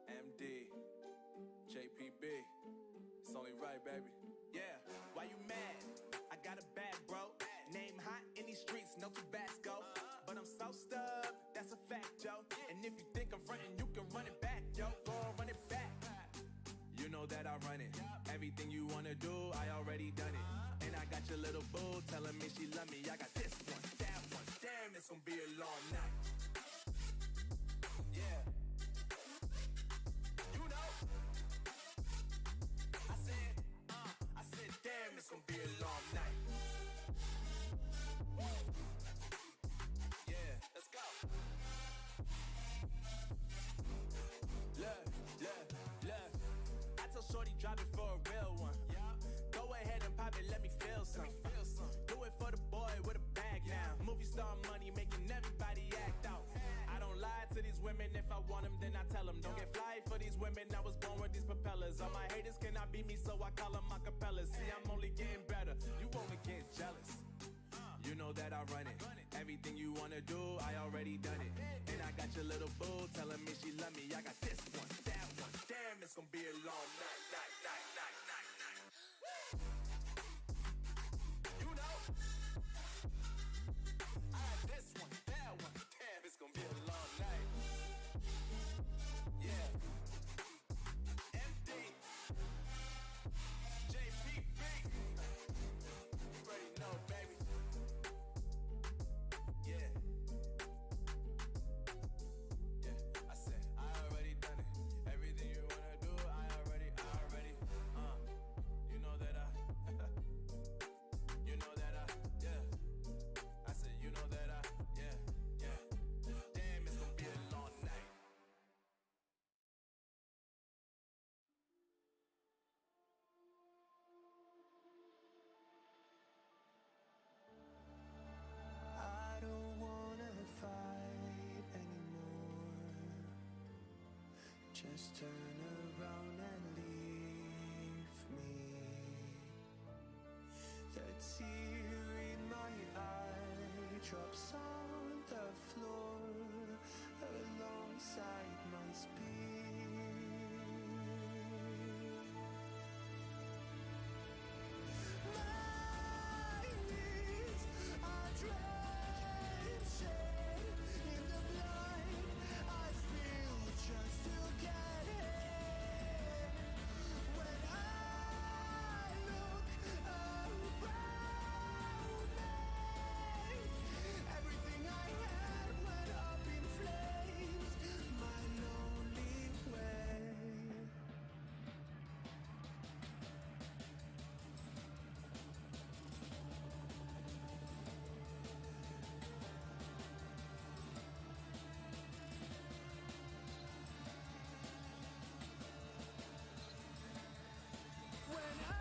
AMD, JPB, it's only right, baby. Yeah, why you mad? I got a bag, bro. Name hot in these streets, no Tabasco. But I'm so stubbed, that's a fact, yo. And if you think I'm frontin', you can run it back, yo. Go on, run it back. You know that I run it. Everything you wanna do, I already done it. And I got your little boo telling me she love me. I got this one, that one. Damn, it's gonna be a long night. Yeah. You know. I said, damn, it's gonna be a long night. Yeah, let's go. Look. I tell shorty drop it for a real one. Go ahead and pop it, let me feel some. Do it for the boy with a bag now. Movie star money making everybody act out. I don't lie to these women, if I want them then I tell them. Don't get fly for these women, I was born with these propellers. All my haters cannot beat me, so I call them acapellas. See, I'm only getting better, you only get jealous. You know that I run it. Everything you wanna do, I already done it. And I got your little boo telling me she love me. I got this one, that one. Damn, it's gonna be a long night. You know, I got this one, that one. Damn, it's gonna be a long night. Yeah. Just turn around and leave me. The tear in my eye drops on the floor alongside my speed. My knees are drenching in the blood I spill just to get in. When I look around me, everything I had went up in flames. My lonely way. When I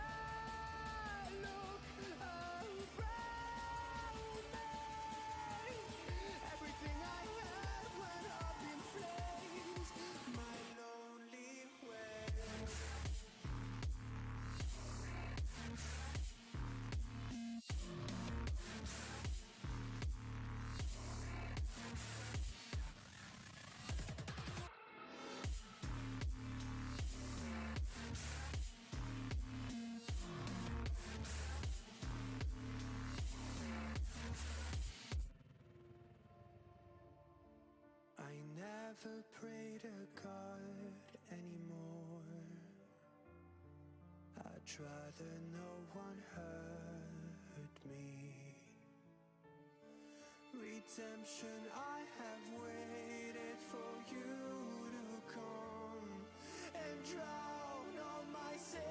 look around me, everything I had went up in flames. My lonely way. I never pray to God anymore. I'd rather no one hurt me. Redemption, I have waited for you to come and drown all my sin.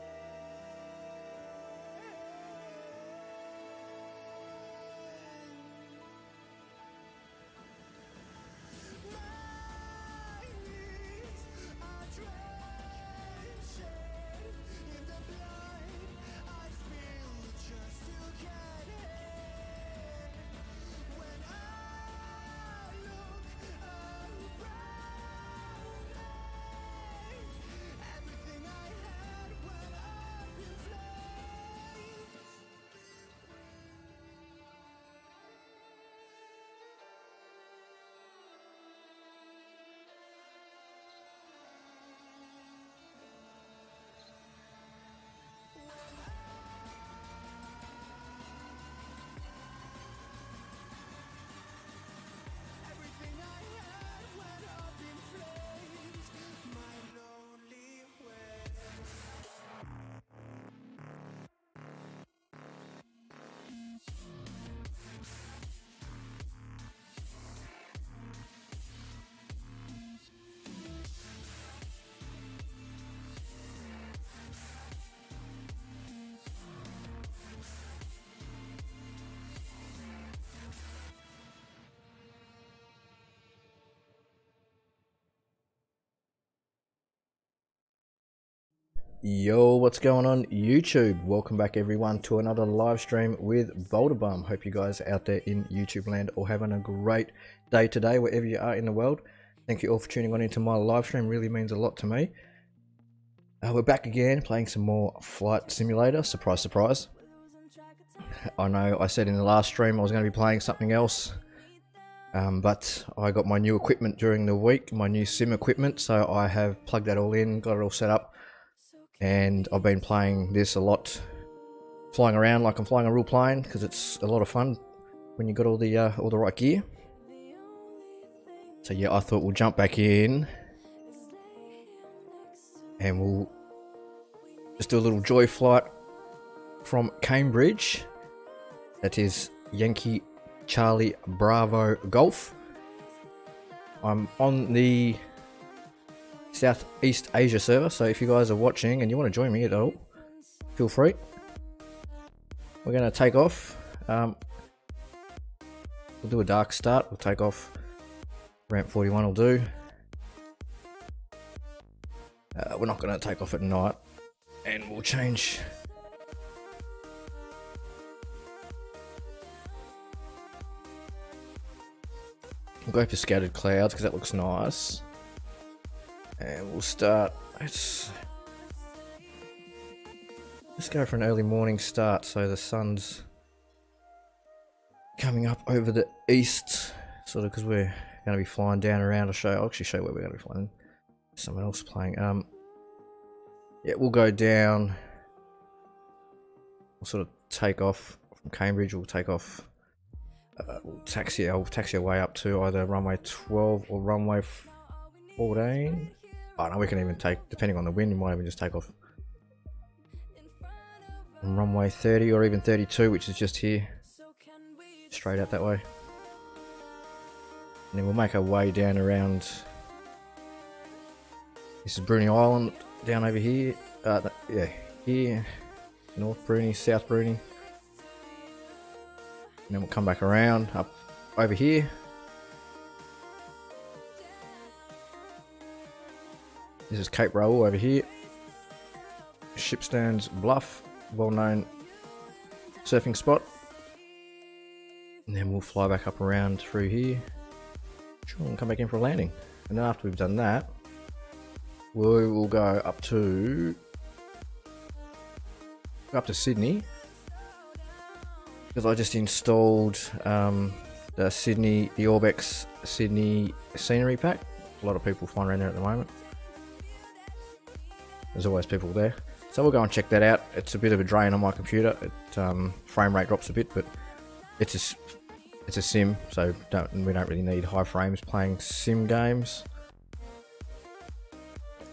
My knees are drenching in the blood I spill just to get in. When I look around me, everything I had went up in flames. Everything I had went up in flames. My lonely way. Yo, what's going on YouTube? Welcome back everyone to another live stream with BoulderBum. Hope you guys out there in YouTube land are having a great day today wherever you are in the world. Thank you all for tuning on into my live stream, really means a lot to me. We're back again playing some more Flight Simulator, surprise surprise. I know I said in the last stream I was going to be playing something else, but I got my new equipment during the week, my new sim equipment, so I have plugged that all in, got it all set up. And I've been playing this a lot, flying around like I'm flying a real plane, because it's a lot of fun when you got all the right gear. So yeah, I thought we'll jump back in and we'll just do a little joy flight from Cambridge. That is Yankee Charlie Bravo Golf. I'm on the Southeast Asia server, so if you guys are watching and you want to join me at all, feel free. We're going to take off. We'll do a dark start. We'll take off. Ramp 41 will do. We're not going to take off at night, and we'll change. We'll go for scattered clouds because that looks nice. And we'll start. Let's go for an early morning start so the sun's coming up over the east, sort of, because we're going to be flying down around. I'll actually show you where we're going to be flying. Someone else playing. Yeah, we'll go down. We'll sort of take off from Cambridge. We'll take off. We'll taxi our way up to either runway 12 or runway 14. Oh no, we can even take, depending on the wind, we might even just take off on runway 30 or even 32, which is just here, straight out that way. And then we'll make our way down around. This is Bruny Island, down over here. Yeah, here, North Bruny, South Bruny. And then we'll come back around up over here. This is Cape Raoul over here. Shipstone's Bluff, well-known surfing spot. And then we'll fly back up around through here. Sure, we'll come back in for a landing. And then after we've done that, we will go up to Sydney, because I just installed the Orbex Sydney scenery pack. A lot of people flying around there at the moment. There's always people there, so we'll go and check that out. It's a bit of a drain on my computer. Frame rate drops a bit, but it's a sim, so we don't really need high frames playing sim games.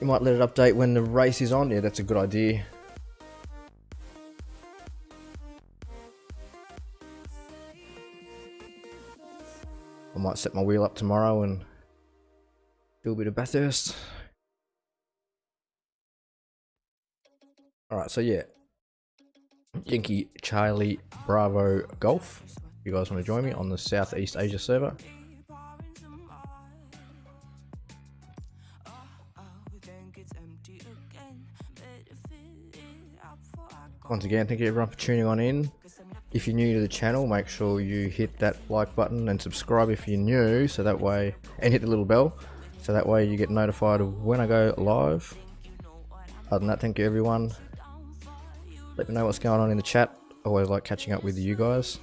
You might let it update when the race is on. Yeah, that's a good idea. I might set my wheel up tomorrow and do a bit of Bathurst. Alright, so yeah. Yankee Charlie Bravo Golf. If you guys want to join me on the Southeast Asia server. Once again, thank you everyone for tuning on in. If you're new to the channel, make sure you hit that like button and subscribe if you're new, so that way, and hit the little bell, so that way you get notified of when I go live. Other than that, thank you everyone. Let me know what's going on in the chat. Always like catching up with you guys.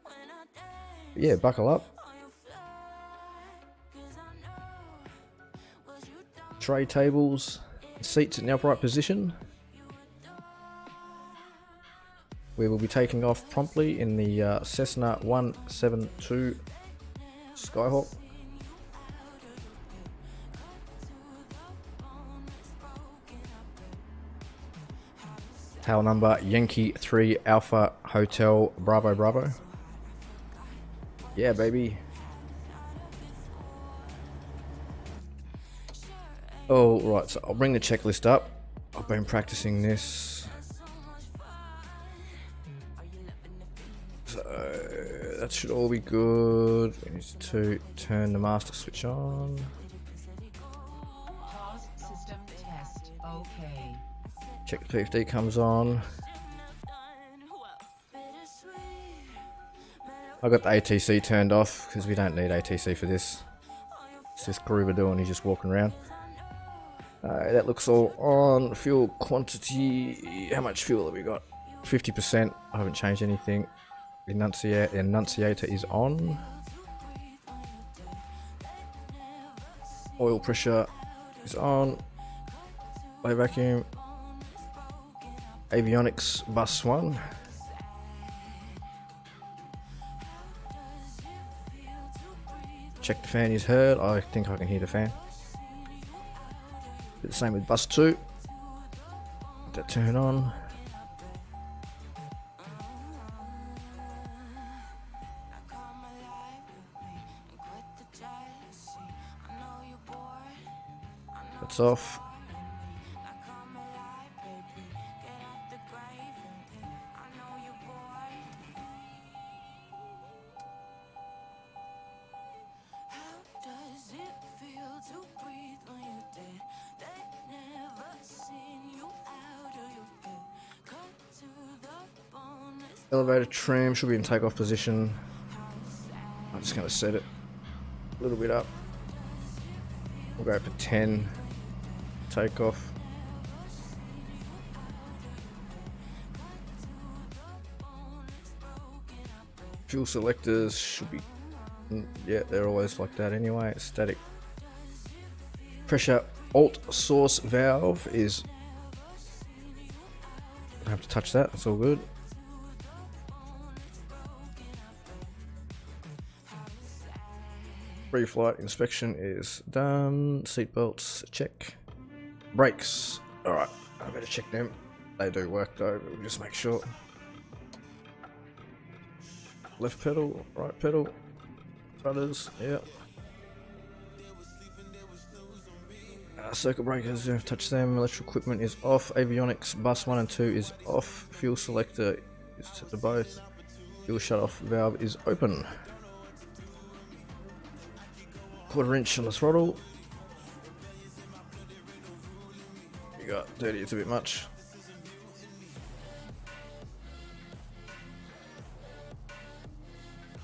But yeah, buckle up. Tray tables, seats in the upright position. We will be taking off promptly in the Cessna 172 Skyhawk. Tail number Yankee 3 Alpha Hotel Bravo Bravo. Yeah, baby. Oh, right, so I'll bring the checklist up. I've been practicing this. So that should all be good. We need to turn the master switch on. System test. Okay. Check the PFD comes on. I got the ATC turned off because we don't need ATC for this. It's just Gruber doing, he's just walking around. That looks all on. Fuel quantity, how much fuel have we got? 50%, I haven't changed anything. Enunciator is on. Oil pressure is on. Low vacuum. Avionics bus 1. Check the fan is heard. I think I can hear the fan. The same with bus 2. Let that turn on. That's off. Elevator trim should be in takeoff position. I'm just going to set it a little bit up. go for 10 takeoff. Fuel selectors should be, yeah, they're always like that anyway. Static pressure alt source valve is, don't have to touch that, that's all good. Pre-flight inspection is done. Seatbelts, check. Brakes, alright, I better check them. They do work though, but we'll just make sure. Left pedal, right pedal, rudders, yeah. Circuit breakers, don't touch them. Electrical equipment is off. Avionics, bus 1 and 2 is off. Fuel selector is set to both. Fuel shut-off valve is open. 1/4 inch on the throttle. You got 30, it's a bit much.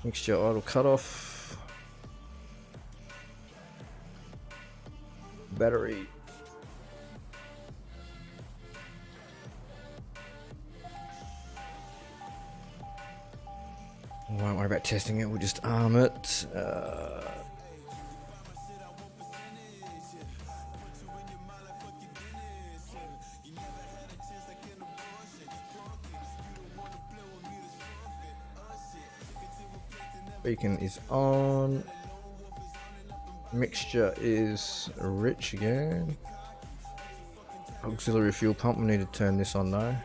Mixture idle cutoff. Battery. We won't worry about testing it, we'll just arm it. Beacon is on. Mixture is rich again. Auxiliary fuel pump, we need to turn this on though.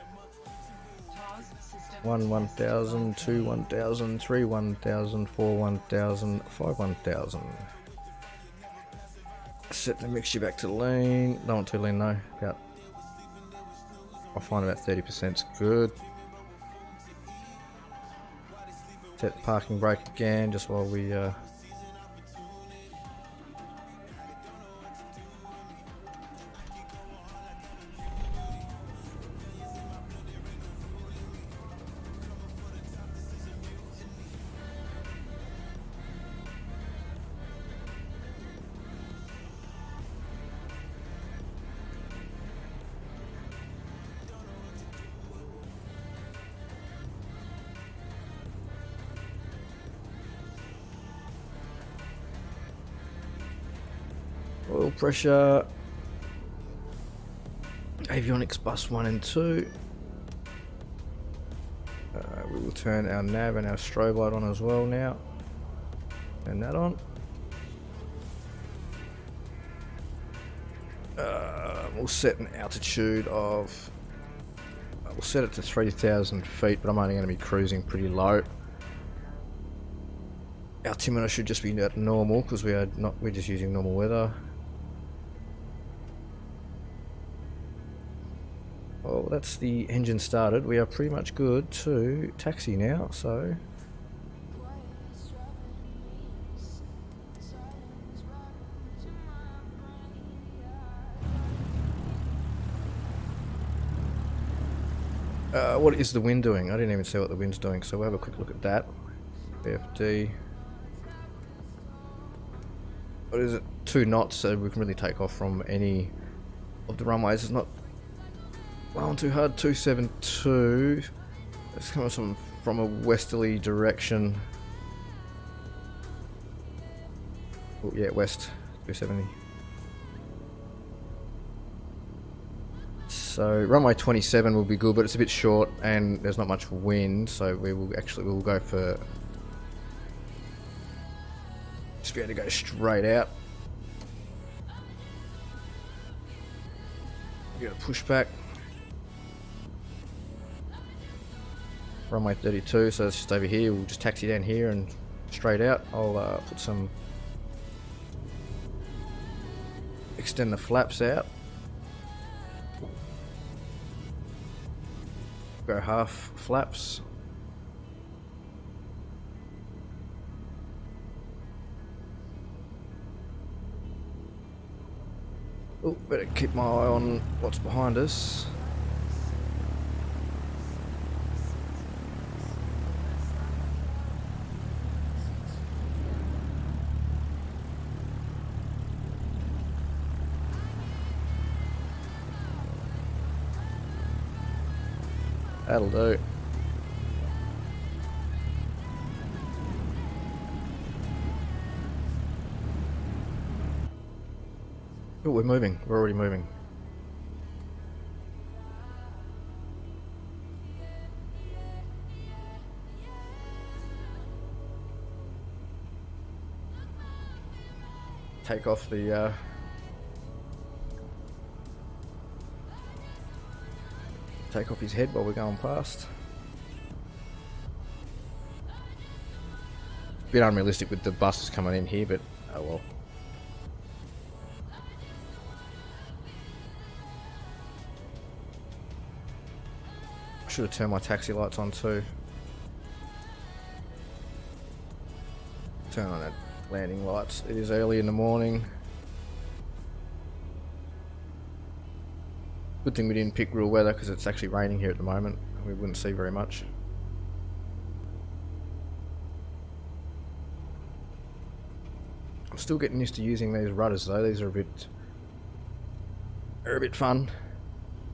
1 1000, 2 1000, 3 1000, 4 1000, 5 1000. Set the mixture back to lean. Don't want too lean though. I'll find about 30% is good. Set the parking brake again just while we oil pressure, avionics bus 1 and 2. We will turn our nav and our strobe light on as well now. Turn that on. We'll set an altitude of, we'll set it to 3,000 feet, but I'm only going to be cruising pretty low. Altimeter should just be at normal because we're just using normal weather. Well, that's the engine started. We are pretty much good to taxi now, so what is the wind doing? I didn't even see what the wind's doing, so we'll have a quick look at that. BFD. What is it? 2 knots, so we can really take off from any of the runways. It's not blowing too hard. 272. It's coming from a westerly direction. Oh yeah, west. 270. So runway 27 will be good, but it's a bit short and there's not much wind, so we'll go for, just be able to go straight out. We're gonna push back. Runway 32, so it's just over here. We'll just taxi down here and straight out. I'll put some, extend the flaps out. Go half flaps. Oh, better keep my eye on what's behind us. That'll do. Oh, we're moving. We're already moving. Take off the take off his head while we're going past. Bit unrealistic with the buses coming in here, but oh well. I should have turned my taxi lights on too. Turn on that landing lights. It is early in the morning. Good thing we didn't pick real weather because it's actually raining here at the moment. We wouldn't see very much. I'm still getting used to using these rudders though. These are a bit fun,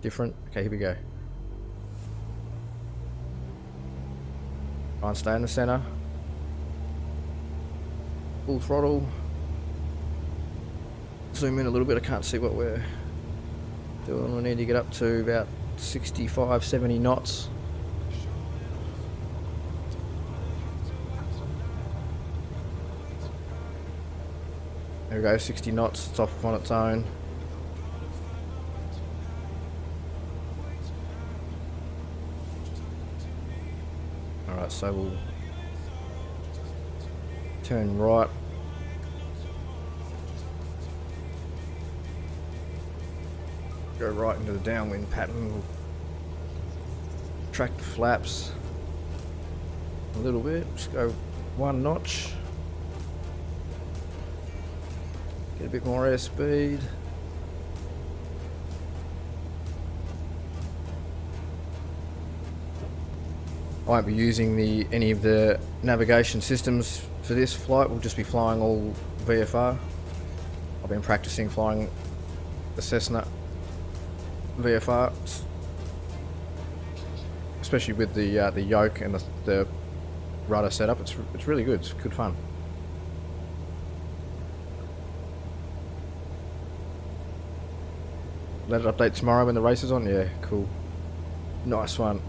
different. Okay, here we go. Try and stay in the center. Full throttle. Zoom in a little bit. I can't see what we're doing. We need to get up to about 65, 70 knots. There we go, 60 knots. It's off on its own. Alright, so we'll turn right. Go right into the downwind pattern. We'll track the flaps a little bit. Just go one notch. Get a bit more airspeed. I won't be using any of the navigation systems for this flight. We'll just be flying all VFR. I've been practicing flying the Cessna VFR, especially with the yoke and the rudder setup. It's really good. It's good fun. Let it update tomorrow when the race is on. Yeah, cool. Nice one.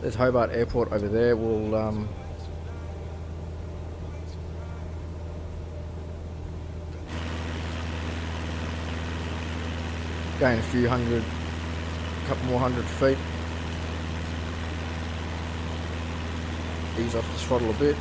There's Hobart Airport over there. We'll gain a few hundred, couple more 100 feet. Ease off the throttle a bit.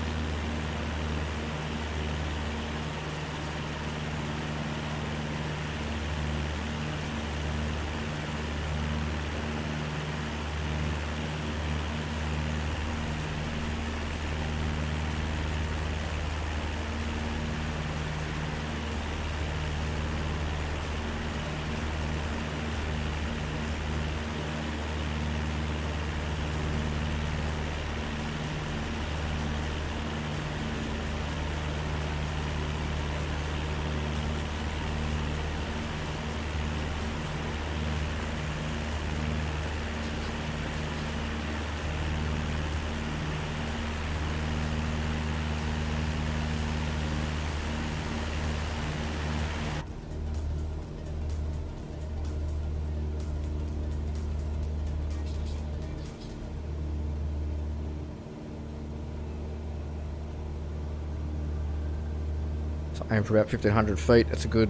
Aim for about 1500 feet. That's a good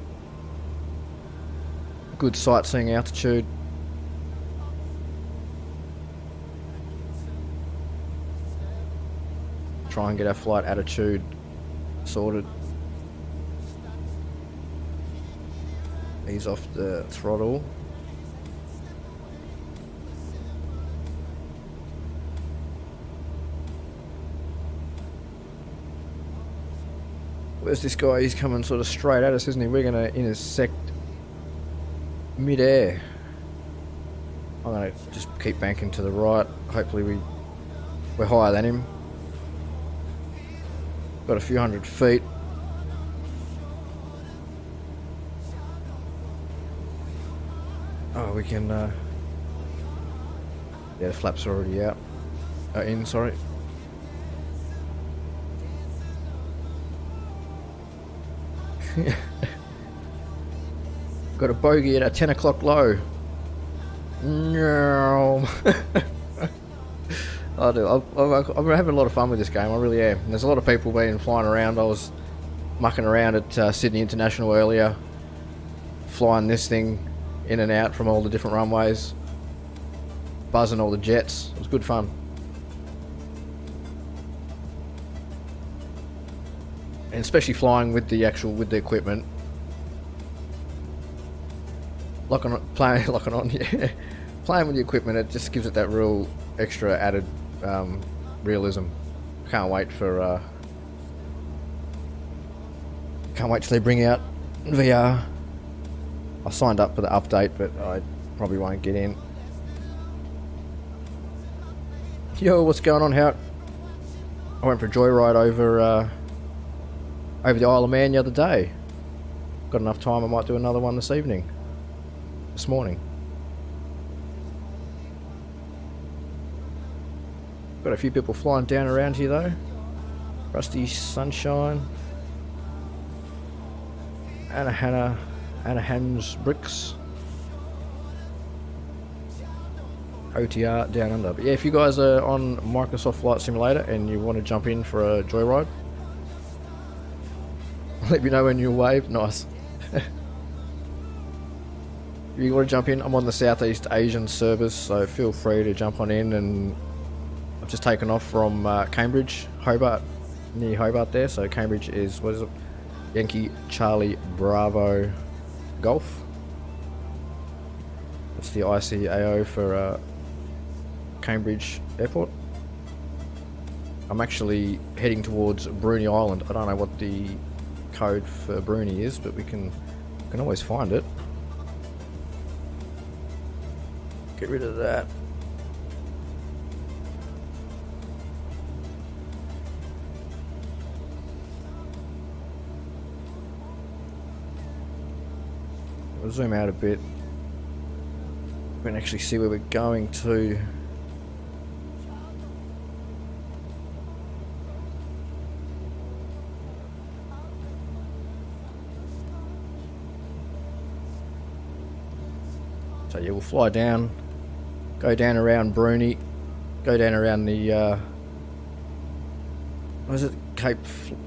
sightseeing altitude. Try and get our flight attitude sorted. Ease off the throttle. Where's this guy? He's coming sort of straight at us, isn't he? We're going to intersect mid-air. I'm going to just keep banking to the right. Hopefully we're higher than him. Got a few hundred feet. Oh, we can Yeah, the flaps are already out. In, sorry. Got a bogey at a 10 o'clock low. No. I do. I'm having a lot of fun with this game. I really am. And there's a lot of people been flying around. I was mucking around at Sydney International earlier, flying this thing in and out from all the different runways, buzzing all the jets. It was good fun. And especially flying with the equipment. Locking on, yeah. Playing with the equipment, it just gives it that real extra added realism. Can't wait till they bring out VR. I signed up for the update, but I probably won't get in. Yo, what's going on, How? I went for a JoyRide over the Isle of Man the other day. Got enough time, I might do another one this morning. Got a few people flying down around here though. Rusty Sunshine. Anna Hans Bricks. OTR down under. But yeah, if you guys are on Microsoft Flight Simulator and you want to jump in for a JoyRide, let me know when you wave. Nice. If you want to jump in, I'm on the Southeast Asian service, so feel free to jump on in. And I've just taken off from Cambridge, Hobart, near Hobart there. So Cambridge is, what is it? Yankee Charlie Bravo Golf. That's the ICAO for Cambridge Airport. I'm actually heading towards Bruny Island. I don't know what the code for Bruny is, but we can always find it. Get rid of that. We'll zoom out a bit. We can actually see where we're going to. So yeah, we'll fly down, go down around Bruny, go down around the what is it, Cape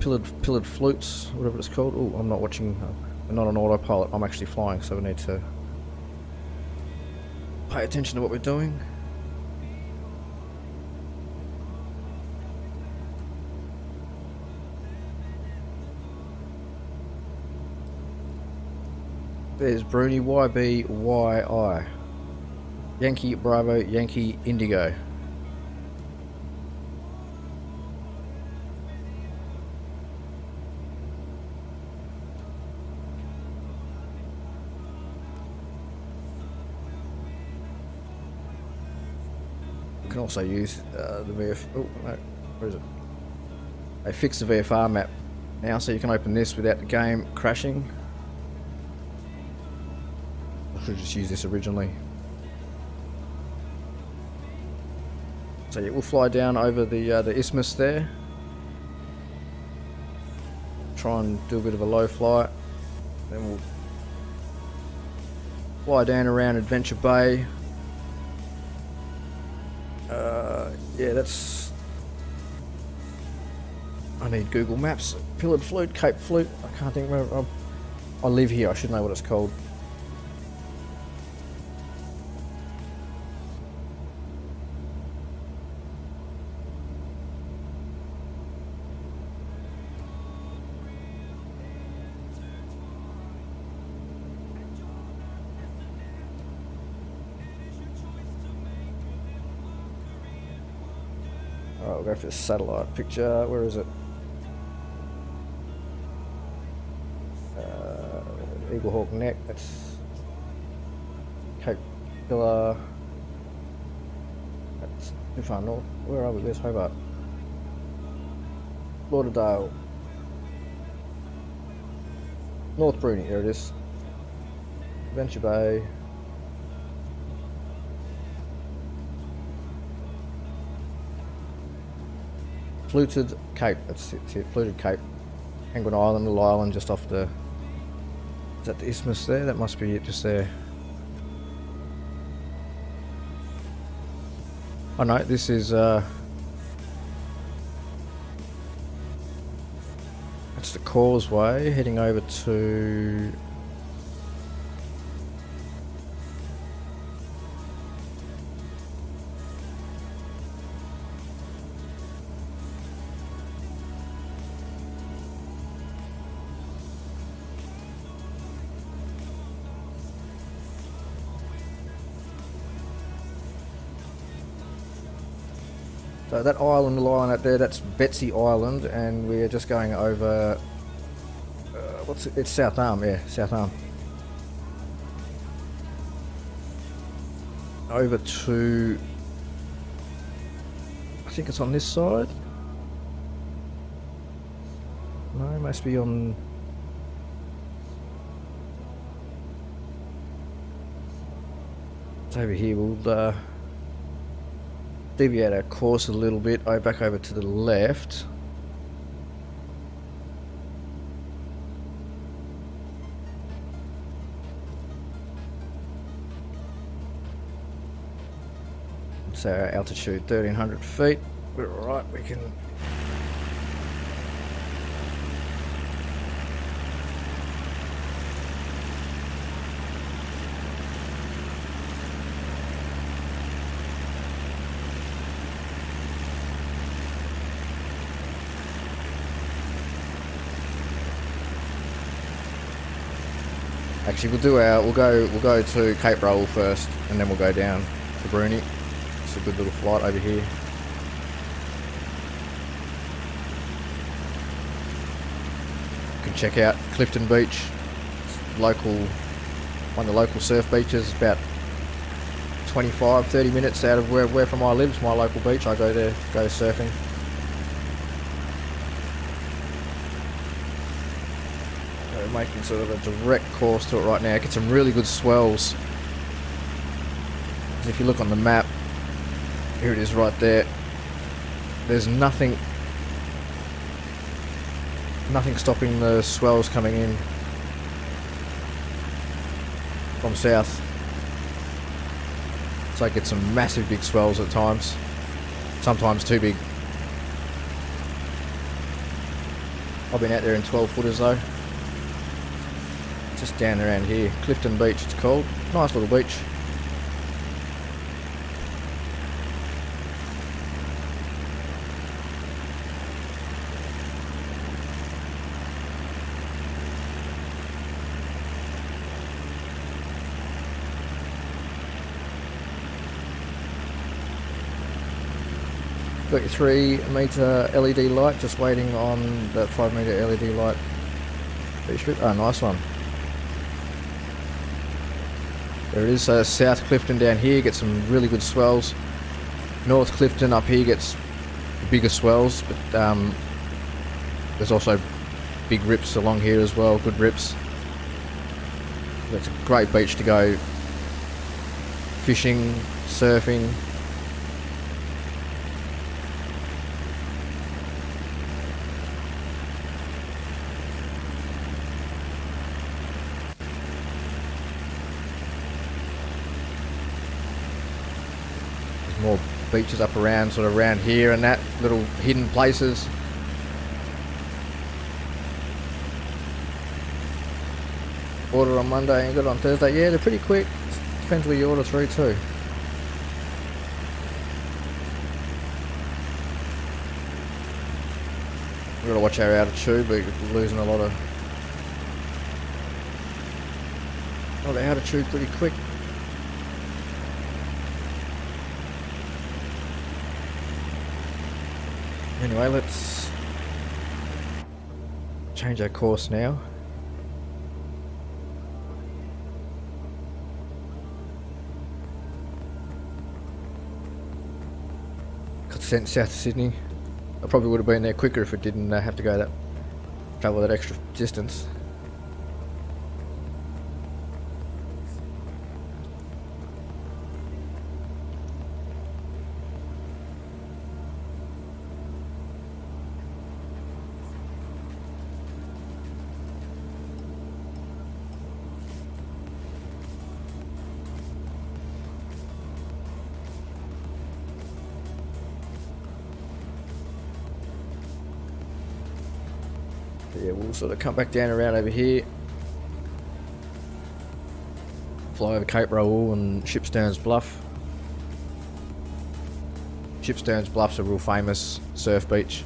Pillared Flutes, whatever it's called. Oh, I'm not watching. I'm not on autopilot. I'm actually flying, so we need to pay attention to what we're doing. There's Bruny YBYI. Yankee Bravo Yankee Indigo. You can also use the VF. Oh no, where is it? They fixed the VFR map now, so you can open this without the game crashing. I should have just used this originally. So yeah, we'll fly down over the isthmus there. Try and do a bit of a low flight. Then we'll fly down around Adventure Bay. Yeah, that's... I need Google Maps. Pillared Flute, Cape Flute. I can't think where I live here. I should know what it's called. Alright, we'll go for the satellite picture. Where is it? Eagle Hawk Neck. That's Cape Pillar. That's too far north. Where are we? Where's Hobart? Lauderdale. North Bruny. There it is. Adventure Bay. Fluted Cape. That's it. Fluted Cape. Penguin Island, little island just off the. Is that the isthmus there? That must be it, just there. Oh no, this is. That's the causeway heading over to. So that island line out there, that's Betsy Island, and we're just going over. What's it? It's South Arm, yeah, South Arm. Over to. I think it's on this side. No, it must be on. It's over here. We'll. Deviate our course a little bit, back over to the left. So our altitude 1300 feet. We're alright, we can. Actually, we'll go to Cape Roll first, and then we'll go down to Bruni. It's a good little flight over here. You can check out Clifton Beach, one of the local surf beaches, about 25-30 minutes out of where from I live. It's my local beach. I go there, go surfing. Making sort of a direct course to it right now. Get some really good swells. And if you look on the map, here it is right there. There's nothing stopping the swells coming in from south. So I get some massive big swells at times. Sometimes too big. I've been out there in 12 footers though. Just down around here, Clifton Beach it's called. Nice little beach. Got your 3 metre LED light, just waiting on that 5 metre LED light. Oh, nice one. There it is, South Clifton down here, get some really good swells. North Clifton up here gets bigger swells, but there's also big rips along here as well, good rips. That's a great beach to go fishing, surfing. More beaches up around, sort of around here and that, little hidden places. Order on Monday and got it on Thursday. Yeah, they're pretty quick. Depends where you order through too. We've got to watch our altitude, we're losing a lot of altitude pretty quick. Anyway, let's change our course now. Got sent south to Sydney. I probably would have been there quicker if it didn't have to go travel that extra distance. Yeah, we'll sort of come back down around over here. Fly over Cape Raoul and Shipsterns Bluff. Shipsterns Bluff's a real famous surf beach.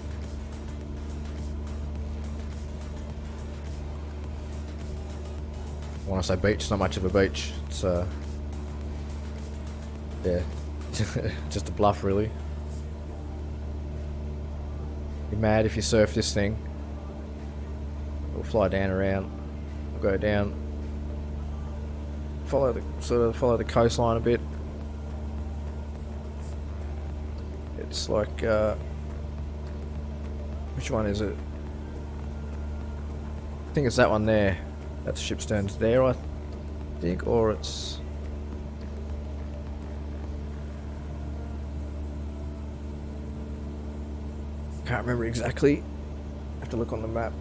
When I say beach, it's not much of a beach. It's yeah, just a bluff really. You're mad if you surf this thing. We'll fly down around. We'll go down. Follow the coastline a bit. It's like which one is it? I think it's that one there. That's Shipstones there, I think, or it's... Can't remember exactly. Have to look on the map.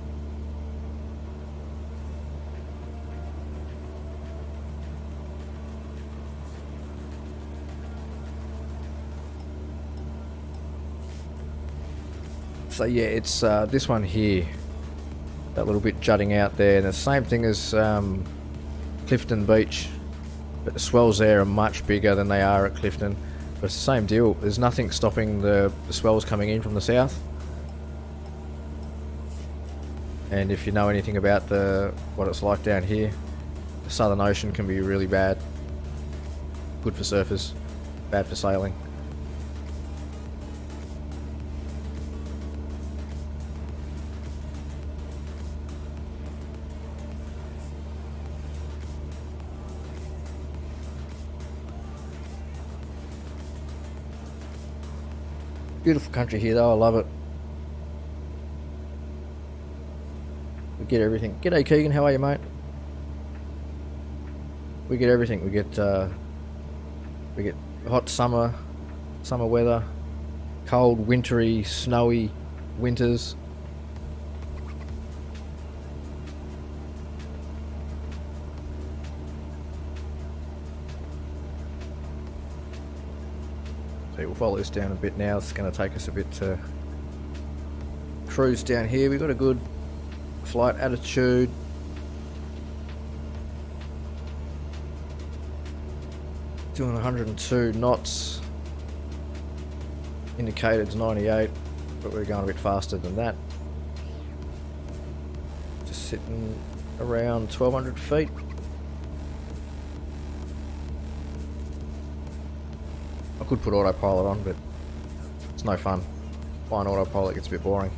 So yeah, it's this one here. That little bit jutting out there, and the same thing as Clifton Beach, but the swells there are much bigger than they are at Clifton. But it's the same deal. There's nothing stopping the swells coming in from the south. And if you know anything about what it's like down here, the Southern Ocean can be really bad. Good for surfers, bad for sailing. Beautiful country here though, I love it. We get everything. G'day Keegan, how are you mate? We get everything. We get hot summer weather, cold, wintry, snowy winters. We'll follow this down a bit now. It's going to take us a bit to cruise down here. We've got a good flight attitude. Doing 102 knots. Indicated's 98, but we're going a bit faster than that. Just sitting around 1200 feet. I could put autopilot on, but it's no fun. Flying autopilot gets a bit boring.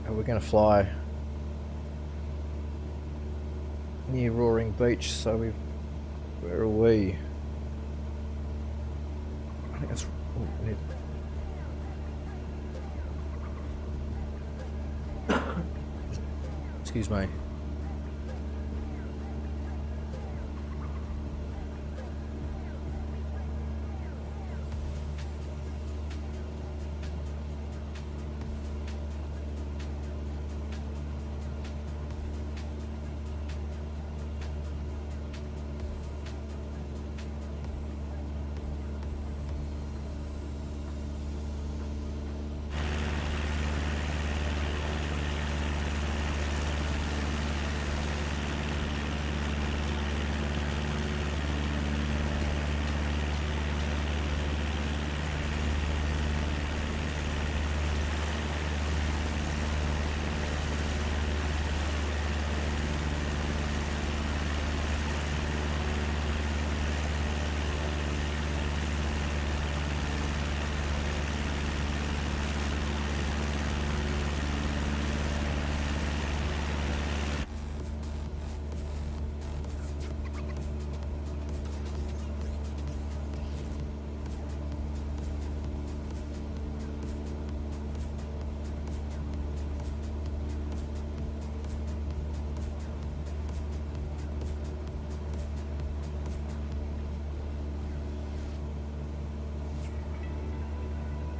And we're going to fly near Roaring Beach, so where are we? I think that's... Excuse me.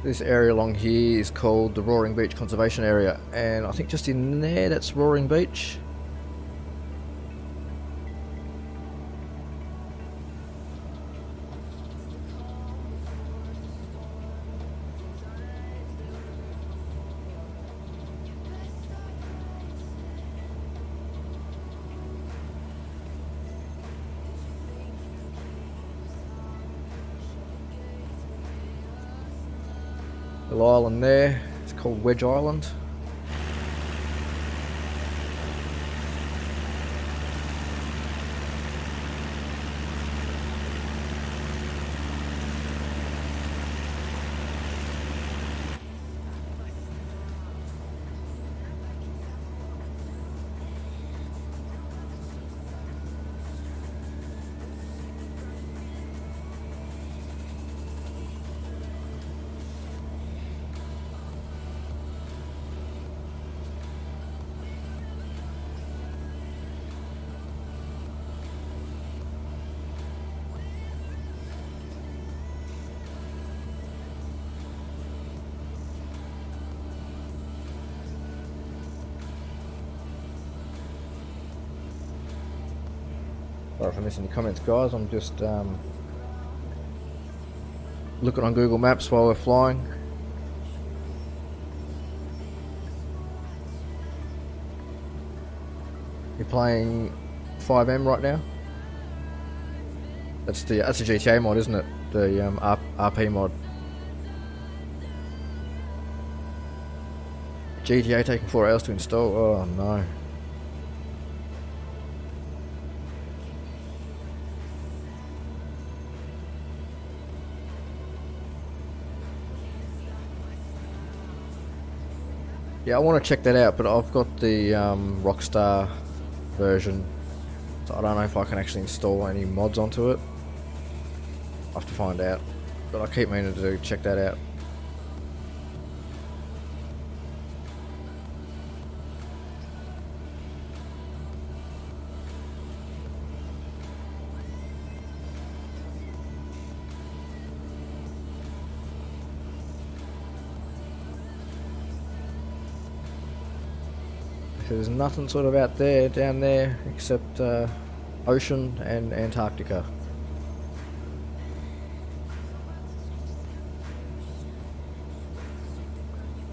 This area along here is called the Roaring Beach Conservation Area, and I think just in there that's Roaring Beach. Little island there, it's called Wedge Island. Sorry if I missed any comments, guys. I'm just looking on Google Maps while we're flying. You're playing 5M right now? That's a GTA mod, isn't it? The RP mod. GTA taking 4 hours to install. Oh no. Yeah, I want to check that out, but I've got the RockStar version, so I don't know if I can actually install any mods onto it. I'll have to find out, but I keep meaning to check that out. There's nothing sort of out there, down there, except ocean and Antarctica.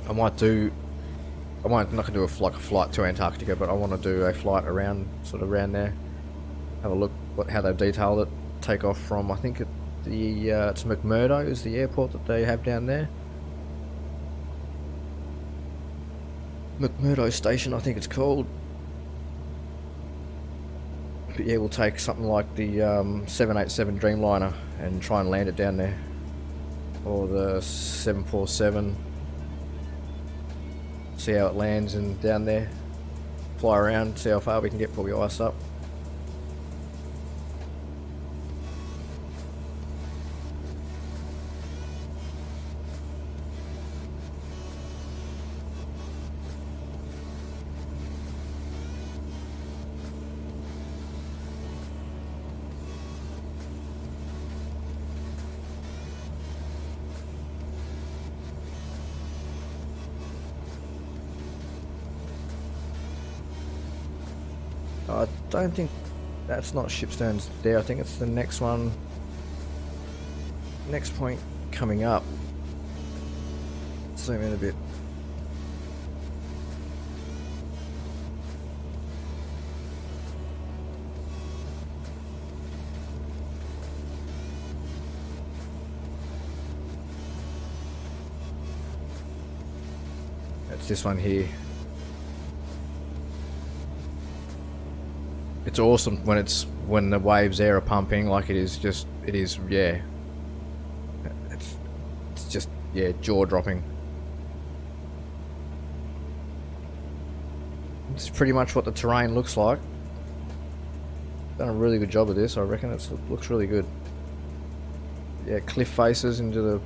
I'm not gonna do a flight to Antarctica, but I want to do a flight around, sort of around there. Have a look how they've detailed it. Take off from, I think it's McMurdo is the airport that they have down there. McMurdo Station, I think it's called. But yeah, we'll take something like the 787 Dreamliner and try and land it down there, or the 747. See how it lands and down there, fly around, see how far we can get before we ice up. I don't think that's not Shipstone's there. I think it's the next one, next point coming up. Zoom in a bit. It's this one here. It's awesome when the waves there are pumping, like it is, yeah. It's just, yeah, jaw dropping. It's pretty much what the terrain looks like. Done a really good job of this, I reckon. It looks really good. Yeah, cliff faces into the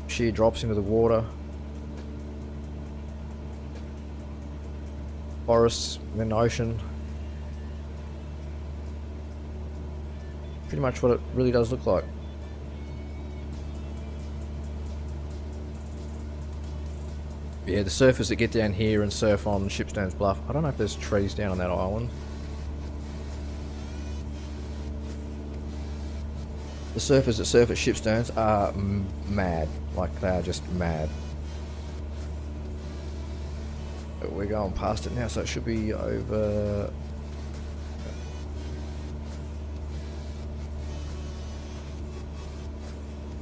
sheer drops into the water. Forests, then ocean. Pretty much what it really does look like. Yeah, the surfers that get down here and surf on Shipstone's Bluff. I don't know if there's trees down on that island. The surfers that surf at Shipstones are mad. Like, they are just mad. But we're going past it now, so it should be over...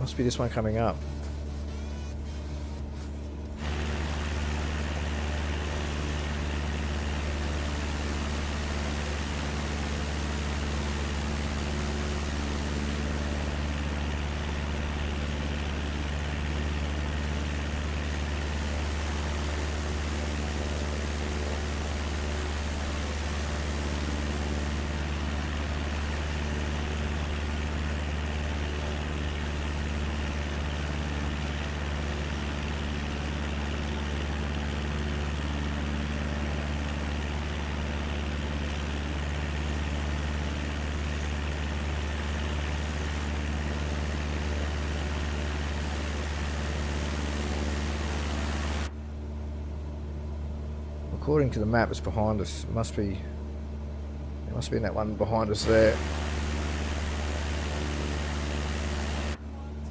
Must be this one coming up. According to the map, it's behind us. It must be in that one behind us there.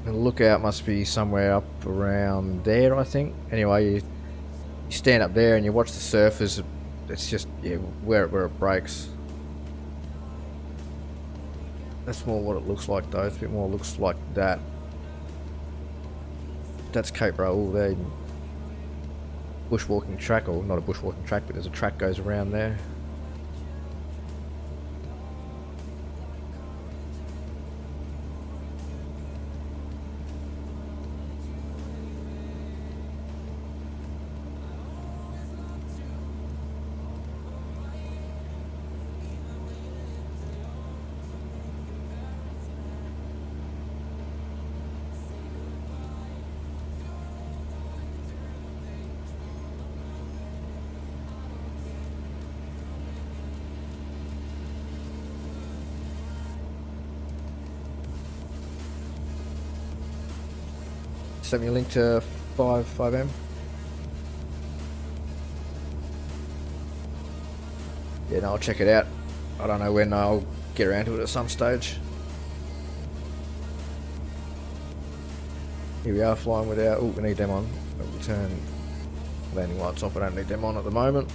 The lookout must be somewhere up around there, I think. Anyway, you stand up there and you watch the surfers. It's just, yeah, where it breaks. That's more what it looks like, though. It's a bit more looks like that. That's Cape Raoul there. Bushwalking track, or not a bushwalking track, but there's a track goes around there. Sent me a link to 5M. Yeah, no, I'll check it out. I don't know when I'll get around to it at some stage. Here we are flying without... Oh, we need them on. We'll turn landing lights off. I don't need them on at the moment.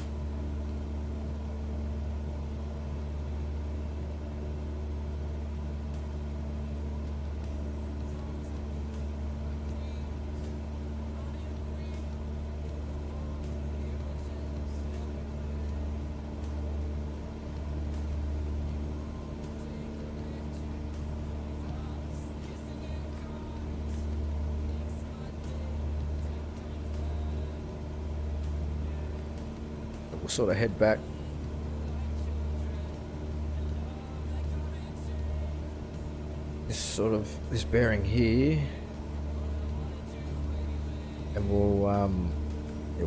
We'll sort of head back. This bearing here, and we'll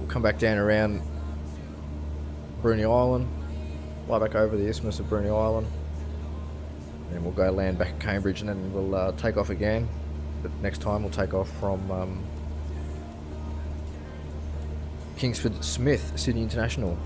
come back down around Bruny Island, fly back over the Isthmus of Bruny Island, and we'll go land back at Cambridge, and then we'll take off again. But next time we'll take off from Kingsford Smith, Sydney International.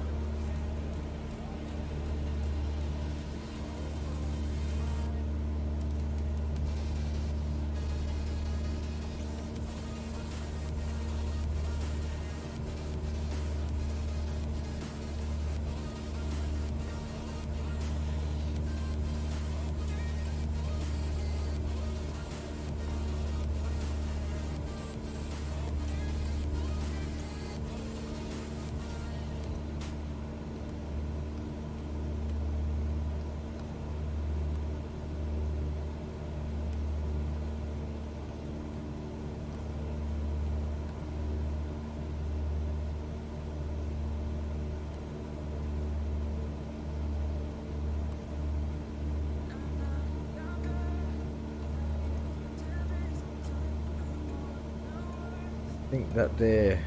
I think that there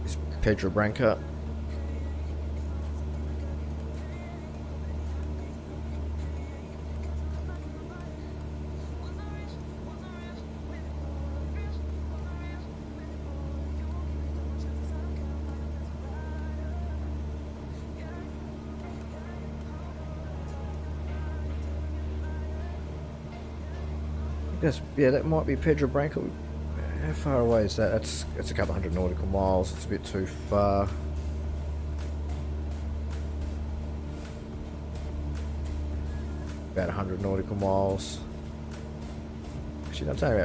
is Pedro Branca. Yes, yeah, that might be Pedro Branco. How far away is that? That's a couple hundred nautical miles. It's a bit too far. About 100 nautical miles. Actually, that's only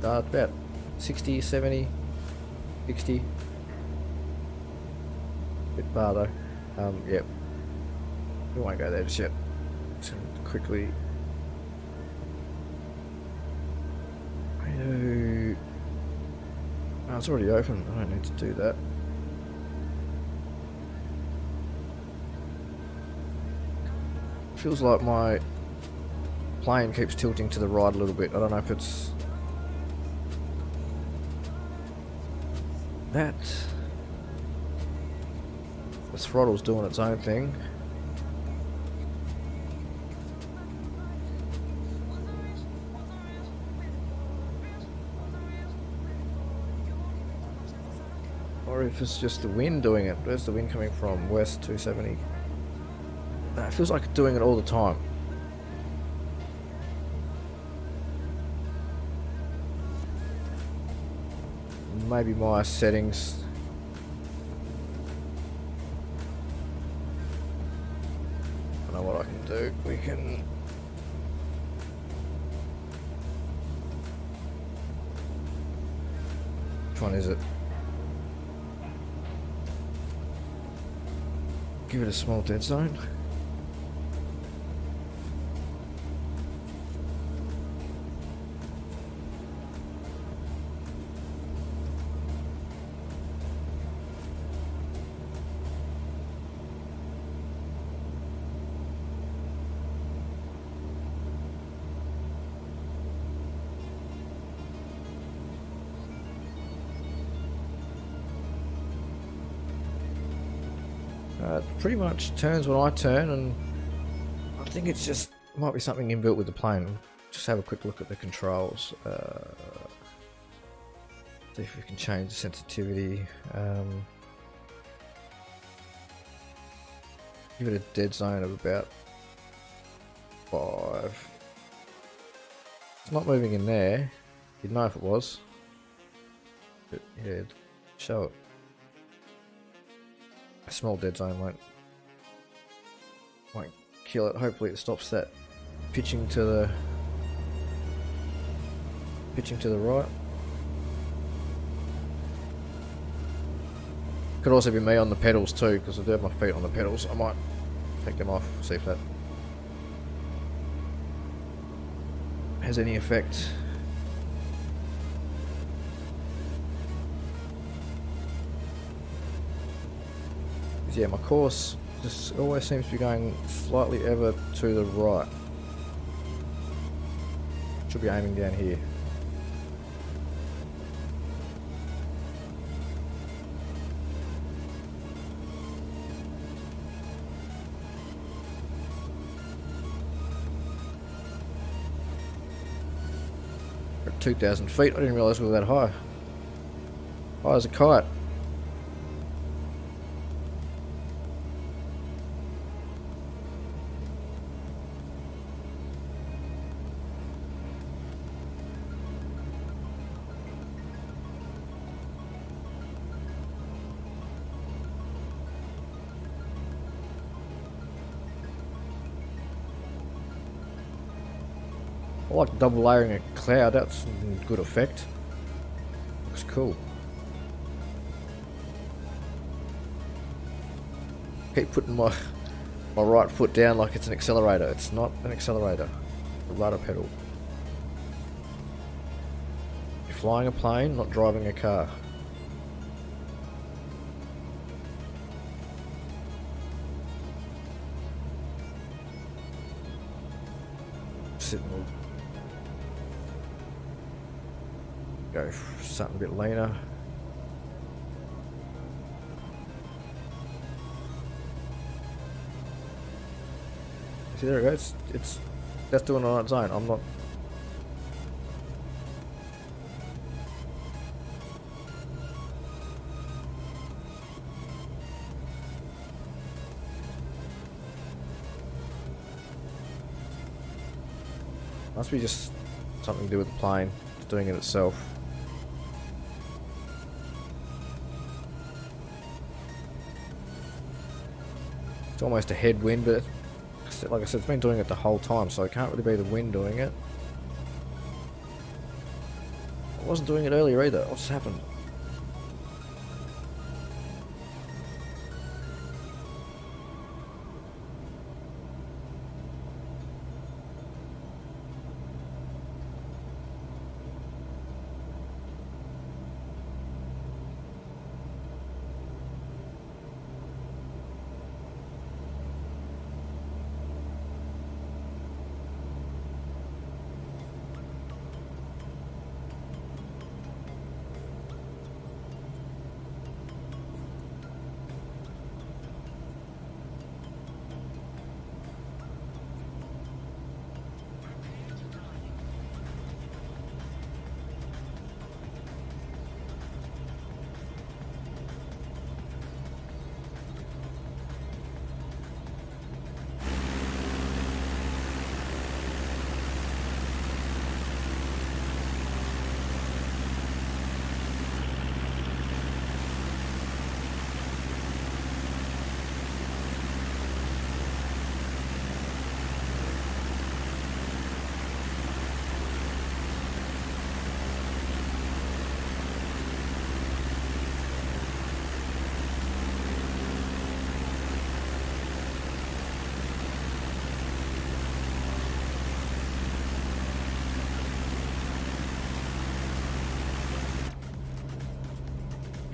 about 60, 70, 60. Bit far though. Yep. We won't go there just yet. Just quickly. Oh, it's already open. I don't need to do that. Feels like my plane keeps tilting to the right a little bit. I don't know if it's that. The throttle's doing its own thing. Or if it's just the wind doing it. Where's the wind coming from? West 270. No, it feels like it's doing it all the time. Maybe my settings. I know what I can do. We can. Which one is it? Give it a small dead zone. It pretty much turns when I turn, and I think it's just might be something inbuilt with the plane. Just have a quick look at the controls. See if we can change the sensitivity. Give it a dead zone of about 5. It's not moving in there. You'd know if it was. But yeah, show it. A small dead zone won't kill it. Hopefully it stops that pitching to the right. Could also be me on the pedals too, because I do have my feet on the pedals. I might take them off, see if that has any effect. Yeah, my course just always seems to be going slightly ever to the right. Should be aiming down here. We're at 2,000 feet. I didn't realise we were that high. High as a kite. I like double layering a cloud, that's a good effect. Looks cool. Keep putting my right foot down like it's an accelerator. It's not an accelerator. It's a rudder pedal. You're flying a plane, not driving a car. Sitting. Go for something a bit leaner. See, there it goes. That's doing it on its own. I'm not. Must be just something to do with the plane. It's doing it itself. It's almost a headwind, but like I said, it's been doing it the whole time, so it can't really be the wind doing it. It wasn't doing it earlier either. What's happened?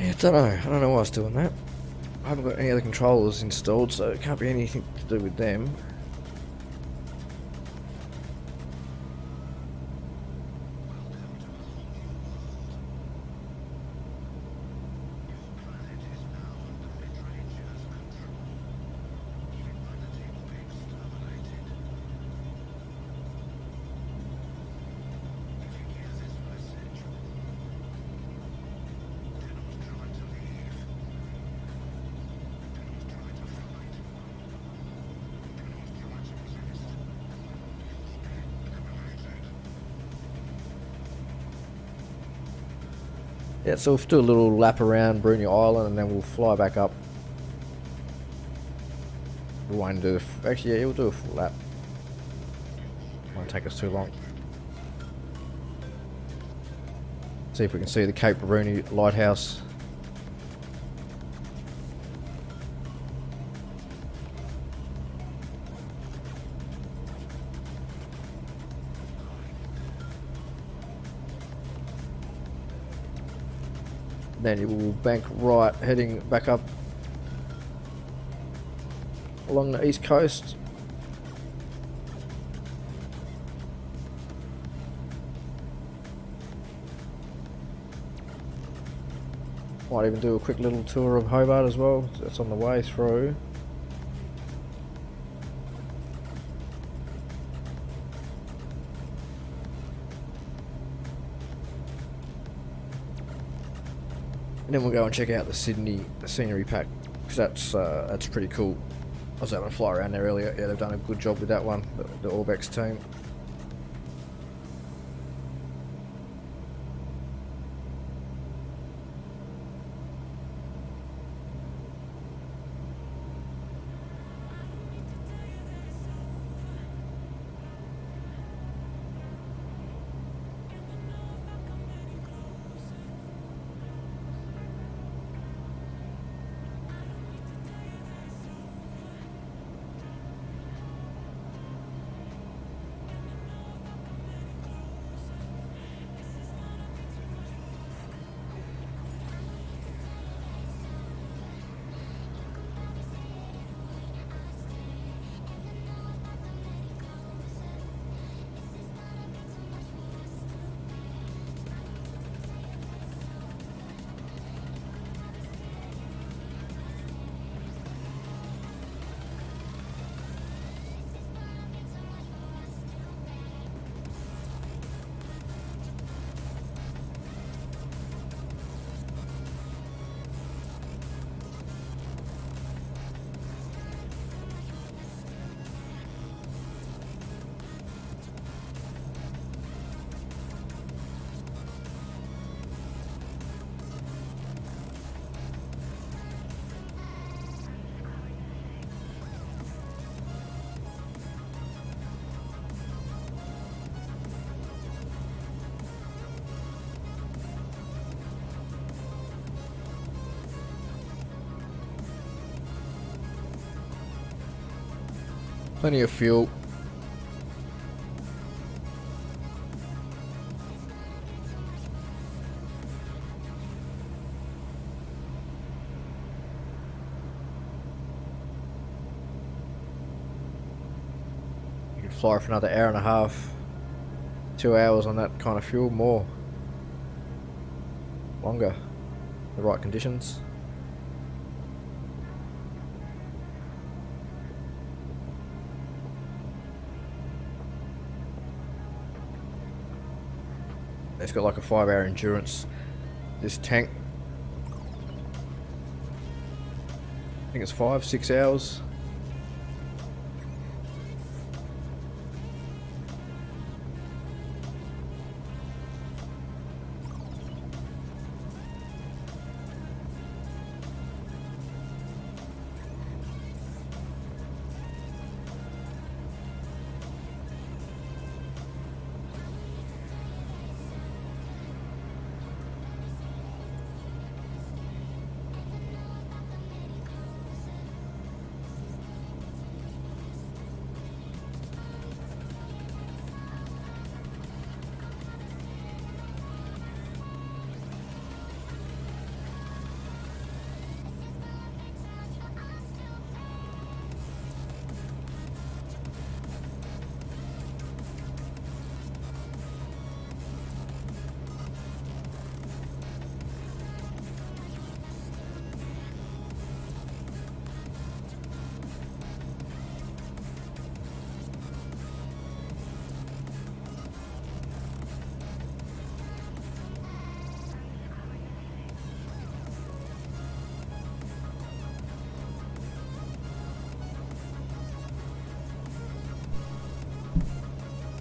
Yeah, I don't know why I was doing that. I haven't got any other controllers installed, so it can't be anything to do with them. Yeah, so we'll do a little lap around Bruny Island and then we'll fly back up. We won't do actually, yeah, we'll do a full lap. Won't take us too long. See if we can see the Cape Bruny lighthouse. Then you will bank right, heading back up along the east coast. Might even do a quick little tour of Hobart as well. That's on the way through. And then we'll go and check out the Sydney scenery pack, because that's pretty cool. I was able to fly around there earlier. Yeah, they've done a good job with that one, the Orbex team. Plenty of fuel. You can fly for another hour and a half, 2 hours on that kind of fuel, more, longer, the right conditions. It's got like a 5-hour endurance, this tank. I think it's 5-6 hours.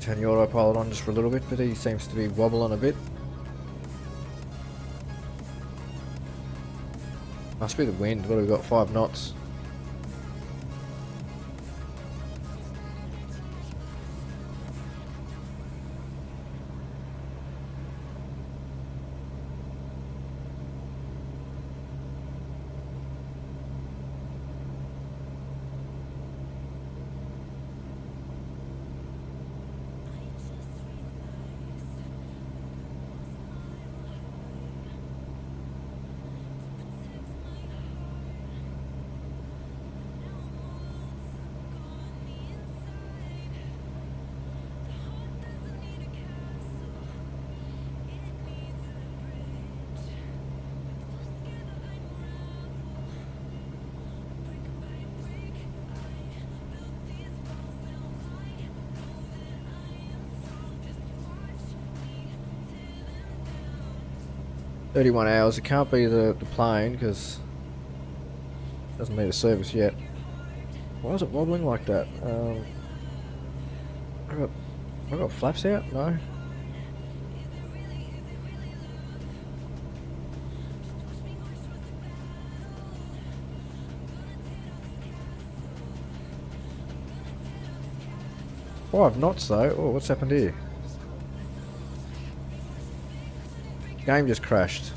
Turn the autopilot on just for a little bit, but he seems to be wobbling a bit. Must be the wind. What have we got? 5 knots. $31. It can't be the plane because it doesn't need a service yet. Why is it wobbling like that? I got flaps out? No. Five knots though. Oh, what's happened here? Game just crashed.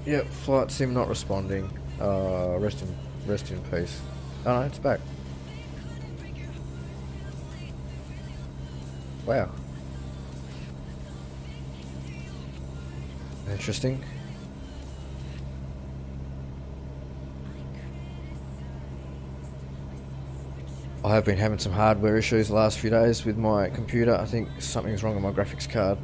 Yep, flight sim not responding. Rest in peace. Oh no, it's back. Wow. Interesting. I have been having some hardware issues the last few days with my computer. I think something's wrong with my graphics card.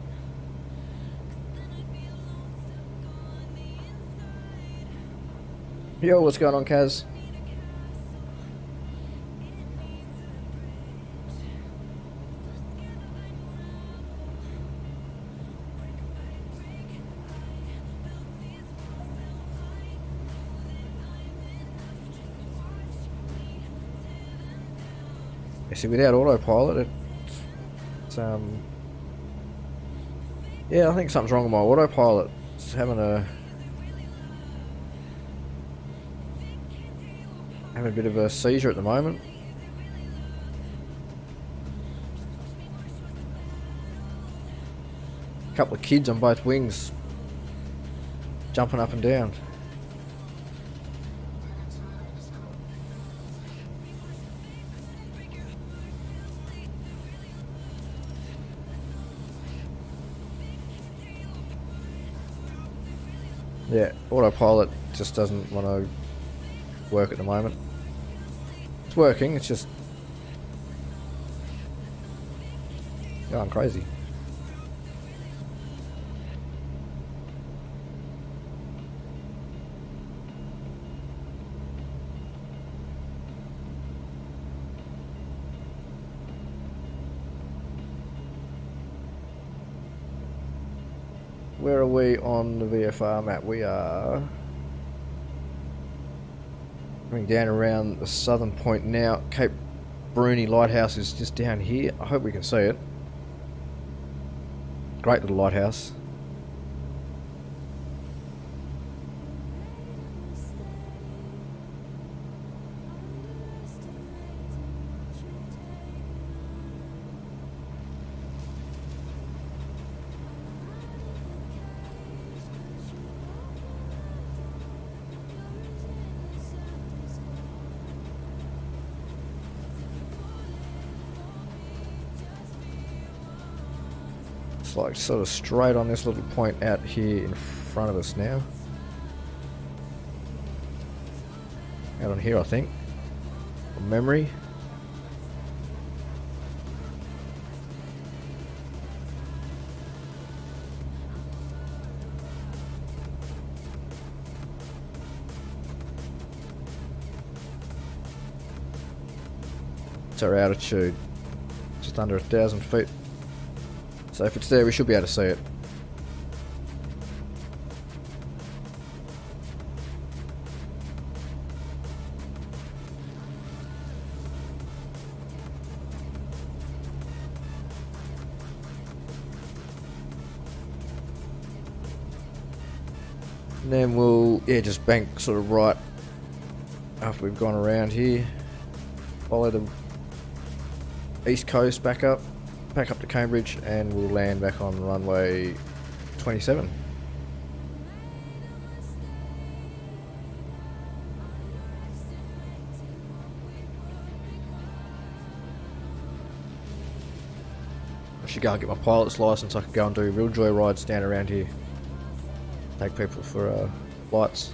Yo, what's going on, Kaz? See, without autopilot, it's yeah, I think something's wrong with my autopilot. It's having a bit of a seizure at the moment. A couple of kids on both wings, jumping up and down. Yeah, autopilot just doesn't want to work at the moment. It's working, it's just going crazy. Where are we on the VFR map? We are coming down around the southern point now. Cape Bruni Lighthouse is just down here. I hope we can see it. Great little lighthouse. It's like sort of straight on this little point out here in front of us now. Out on here, I think. From memory. It's our altitude. Just under 1,000 feet. So if it's there, we should be able to see it. And then we'll, just bank sort of right after we've gone around here. Follow the east coast back up to Cambridge, and we'll land back on runway 27. I should go and get my pilot's license. I can go and do real joyrides down around here. Take people for flights.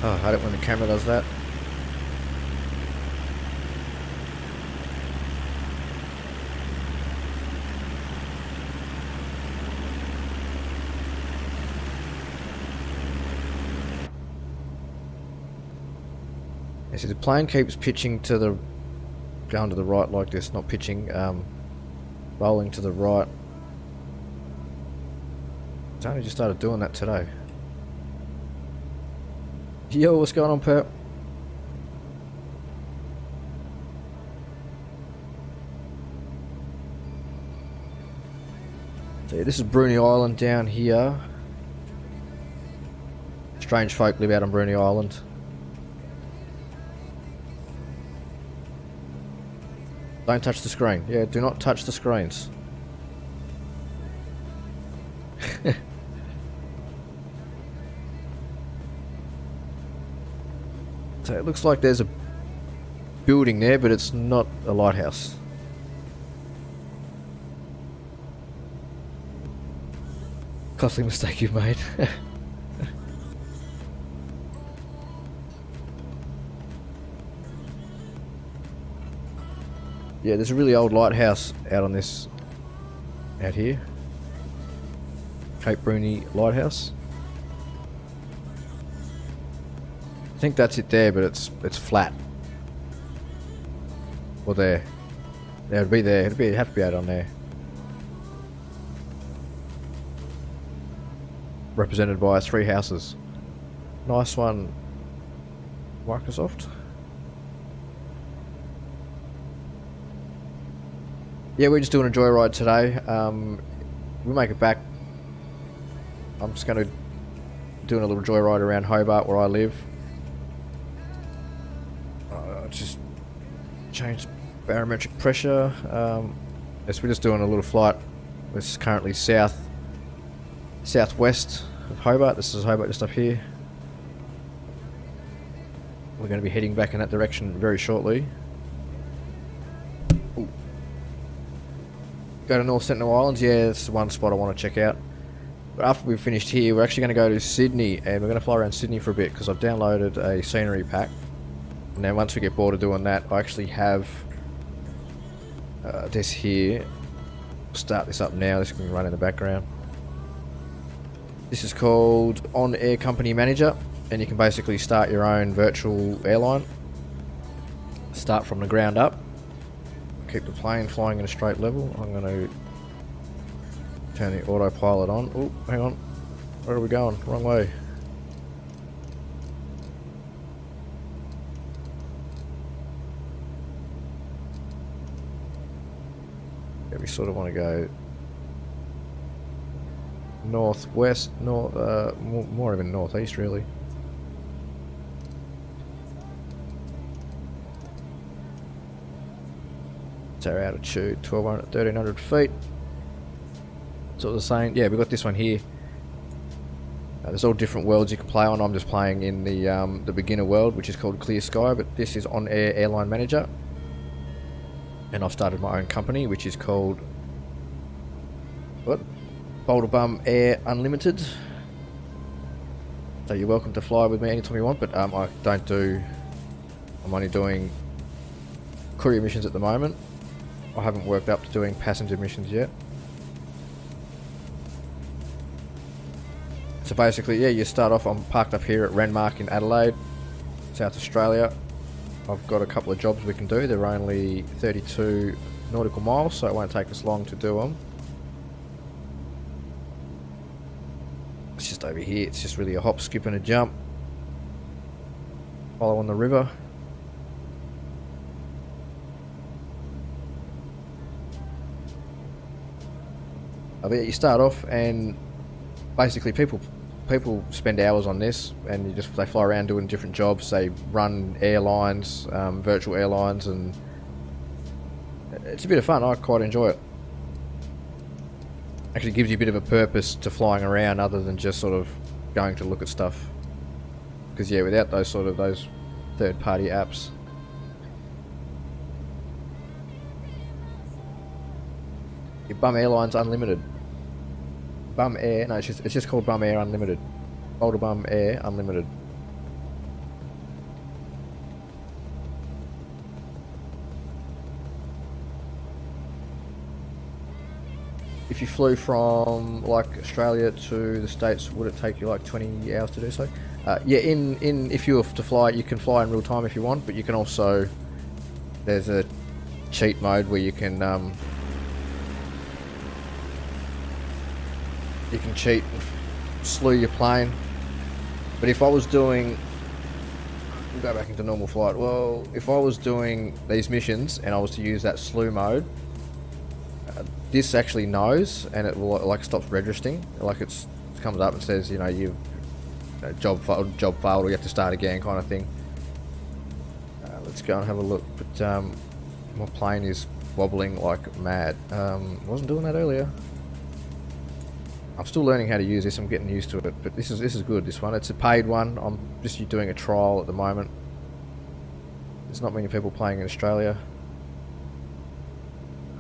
Oh, I hate it when the camera does that. Yeah, see, the plane keeps pitching to the, going to the right like this, not pitching, rolling to the right. It's only just started doing that today. Yo, what's going on, Perp? So yeah, this is Bruni Island down here. Strange folk live out on Bruni Island. Don't touch the screen. Yeah, do not touch the screens. So it looks like there's a building there, but it's not a lighthouse. Costly mistake you've made. Yeah, there's a really old lighthouse out here. Cape Bruni Lighthouse. I think that's it there, but it's flat. Well, there. It'd be there. It'd have to be out on there. Represented by 3 houses. Nice one, Microsoft. Yeah, we're just doing a joyride today. We'll make it back. I'm just going to doing a little joyride around Hobart where I live. Just change barometric pressure. Yes, we're just doing a little flight. This is currently southwest of Hobart. This is Hobart just up here. We're going to be heading back in that direction very shortly. Ooh. Go to North Sentinel Islands. Yeah, that's the one spot I want to check out. But after we've finished here, we're actually going to go to Sydney, and we're going to fly around Sydney for a bit because I've downloaded a scenery pack. And then once we get bored of doing that, I actually have this here. Start this up now. This can run in the background. This is called On Air Company Manager, and you can basically start your own virtual airline. Start from the ground up. Keep the plane flying in a straight level. I'm going to turn the autopilot on. Oh, hang on. Where are we going? Wrong way. Yeah, we sort of want to go northwest, more even northeast really. It's our altitude, 1300 feet. So the same, yeah, we've got this one here. There's all different worlds you can play on. I'm just playing in the beginner world, which is called Clear Sky, but this is On Air Airline Manager. And I've started my own company, which is called BoulderBum Air Unlimited. So you're welcome to fly with me anytime you want, but I'm only doing courier missions at the moment. I haven't worked up to doing passenger missions yet. So basically, yeah, you start off, I'm parked up here at Renmark in Adelaide, South Australia. I've got a couple of jobs we can do. They're only 32 nautical miles, so it won't take us long to do them. It's just over here. It's just really a hop, skip and a jump. Follow on the river. But yeah, you start off and basically people spend hours on this, and they fly around doing different jobs. They run airlines, virtual airlines, and it's a bit of fun. I quite enjoy it. Actually gives you a bit of a purpose to flying around other than just sort of going to look at stuff. Because yeah, without those third-party apps, your Bum Airlines Unlimited. Bum Air, no, it's just called Bum Air Unlimited. BoulderBum Air Unlimited. If you flew from like Australia to the States, would it take you like 20 hours to do so? Yeah, if you were to fly, you can fly in real time if you want, but you can also, there's a cheat mode where you can cheat and slew your plane. But if I was doing, we'll go back into normal flight. Well, if I was doing these missions and I was to use that slew mode, this actually knows, and it will like stops registering. Like it comes up and says, you know, job failed, or you have to start again, kind of thing. Let's go and have a look. But my plane is wobbling like mad. Wasn't doing that earlier. I'm still learning how to use this. I'm getting used to it, but this is good. This one, it's a paid one. I'm just doing a trial at the moment. There's not many people playing in Australia,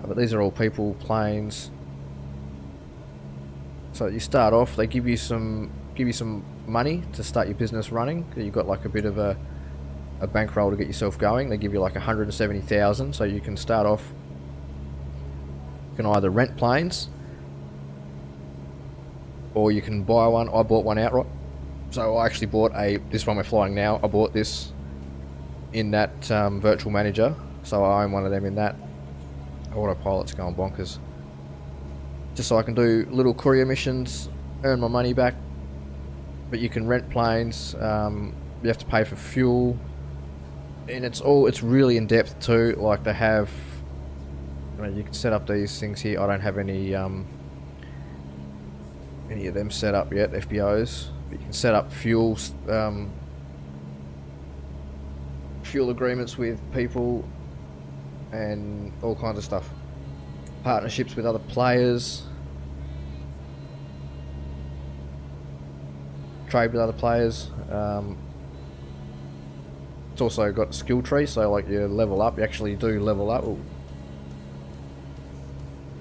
but these are all people, planes. So you start off. They give you some money to start your business running. You've got like a bit of a a bankroll to get yourself going. They give you like 170,000, so you can start off. You can either rent planes, or you can buy one. I bought one outright. So I actually bought this one we're flying now. I bought this in that virtual manager, so I own one of them in that. Autopilot's going bonkers. Just so I can do little courier missions, earn my money back. But you can rent planes. You have to pay for fuel, and it's really in depth too. Like they have, you can set up these things here. I don't have any of them set up yet, FBOs. But you can set up fuel agreements with people and all kinds of stuff. Partnerships with other players, trade with other players. It's also got a skill tree, so like you level up, you actually do level up. Ooh.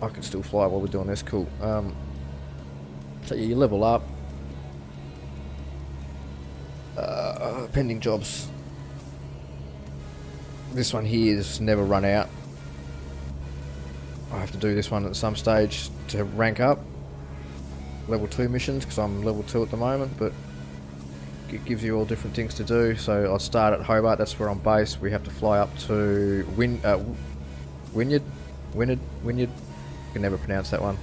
I can still fly while we're doing this, cool. So yeah, you level up. Pending jobs. This one here is never run out. I have to do this one at some stage to rank up. Level 2 missions, because I'm level 2 at the moment, but it gives you all different things to do. So I'll start at Hobart, that's where I'm based. We have to fly up to Wynyard. You can never pronounce that one.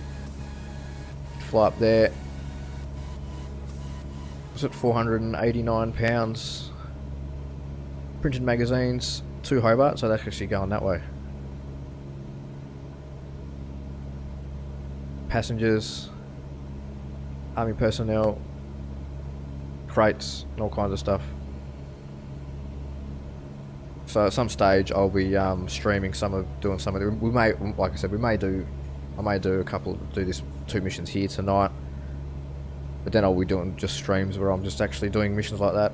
Fly up there. Was it £489? Printed magazines to Hobart, so that's actually going that way. Passengers, army personnel, crates, and all kinds of stuff. So at some stage I'll be streaming doing some of it. We may, like I said, I may do these 2 missions here tonight, but then I'll be doing just streams where I'm just actually doing missions like that.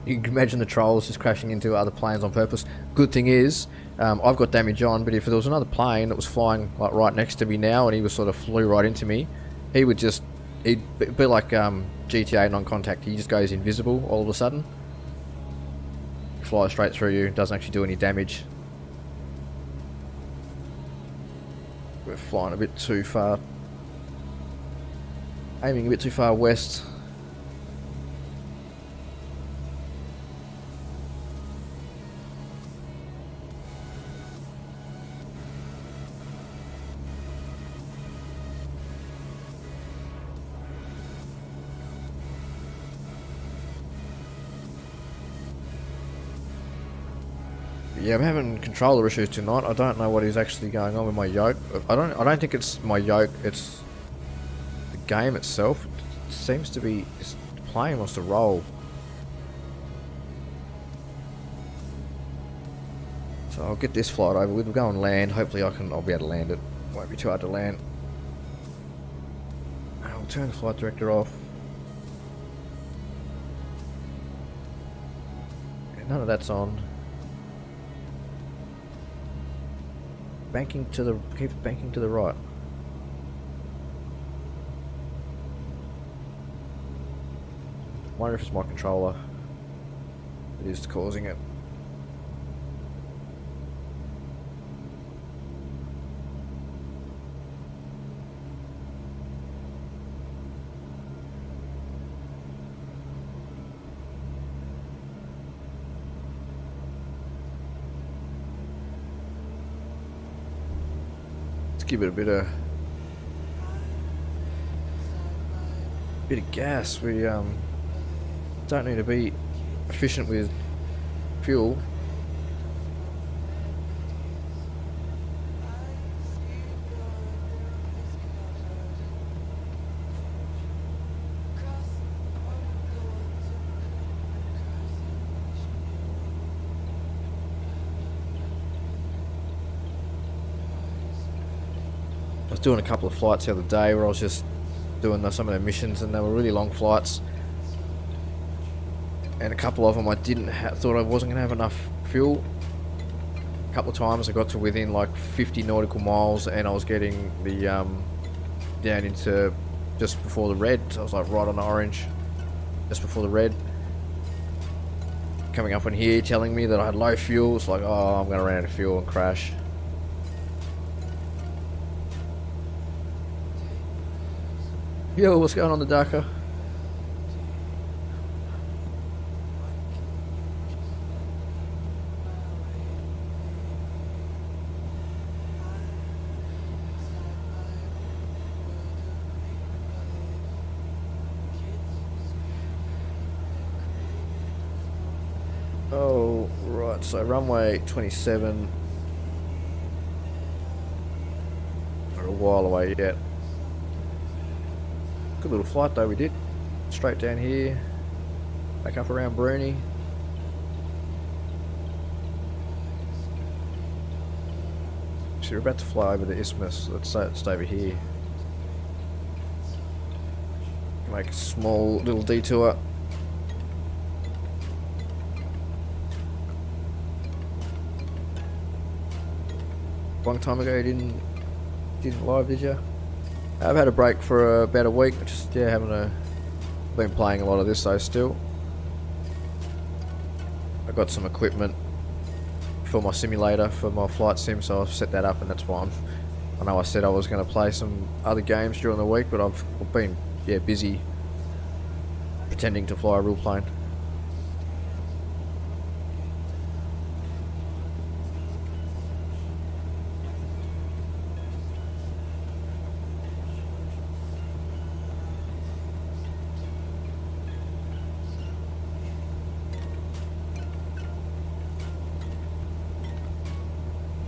You can imagine the trolls just crashing into other planes on purpose. Good thing is, I've got damage on, but if there was another plane that was flying like right next to me now and he was sort of flew right into me, he'd be like GTA non-contact. He just goes invisible all of a sudden. Flies straight through you, doesn't actually do any damage. We're flying a bit too far. Aiming a bit too far west. Yeah, I'm having controller issues tonight. I don't know what is actually going on with my yoke. I don't think it's my yoke, it's the game itself. It seems to be, the plane wants to roll. So I'll get this flight over with. We'll go and land. Hopefully I'll be able to land it. Won't be too hard to land. I'll turn the flight director off. Yeah, none of that's on. Keep banking to the right. Wonder if it's my controller that is causing it. Give it a bit of gas. We don't need to be efficient with fuel. I was doing a couple of flights the other day where I was just doing some of the missions, and they were really long flights, and a couple of them I thought I wasn't going to have enough fuel. A couple of times I got to within like 50 nautical miles and I was getting the down into just before the red. So I was like right on the orange, just before the red. Coming up in here, telling me that I had low fuel. It's like, oh, I'm gonna run out of fuel and crash. Yo, what's going on, the Dakar? Oh, right, so runway 27. We're a while away yet. Good little flight though we did. Straight down here, back up around Bruni. So we're about to fly over the isthmus. Let's say it's over here. Make a small little detour. Long time ago you didn't live, did you? I've had a break for about a week. Just been playing a lot of this though still. I got some equipment for my simulator for my flight sim, so I've set that up, and that's why I know I said I was going to play some other games during the week, but I've been busy pretending to fly a real plane.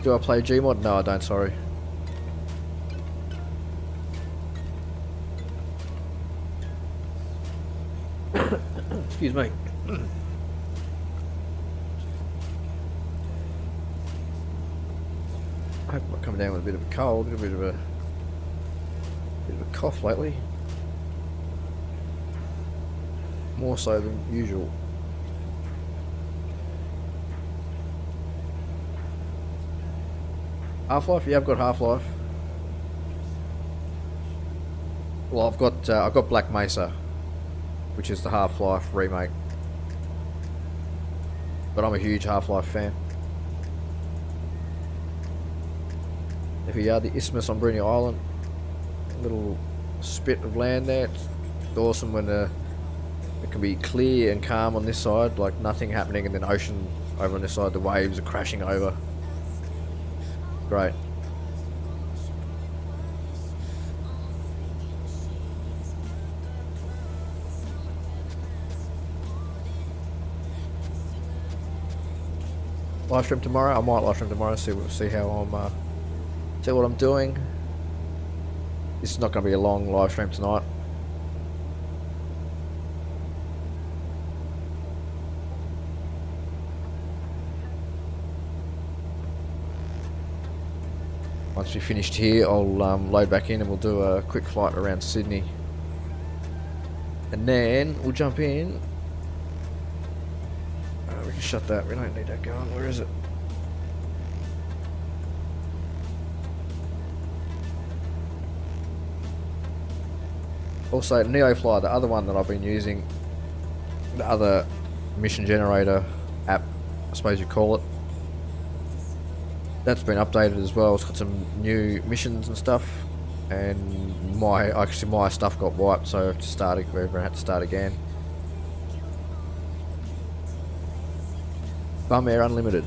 Do I play Gmod? No, I don't, sorry. Excuse me. I hope I'm not coming down with a bit of a cold, a bit of a cough lately. More so than usual. Half-Life? Yeah, I've got Half-Life. Well, I've got Black Mesa, which is the Half-Life remake. But I'm a huge Half-Life fan. If you are the isthmus on Bruny Island, a little spit of land there. It's awesome when it can be clear and calm on this side, like nothing happening, and then ocean over on this side, the waves are crashing over. Great. Live stream tomorrow. I might live stream tomorrow. See how I'm. See what I'm doing. This is not going to be a long live stream tonight. Once we're finished here, I'll load back in and we'll do a quick flight around Sydney. And then we'll jump in. We can shut that, we don't need that going. Where is it? Also, NeoFly, the other one that I've been using, the other mission generator app, I suppose you call it. That's been updated as well. It's got some new missions and stuff, and my stuff got wiped, so I have to start. I had to start again. Bum Air Unlimited.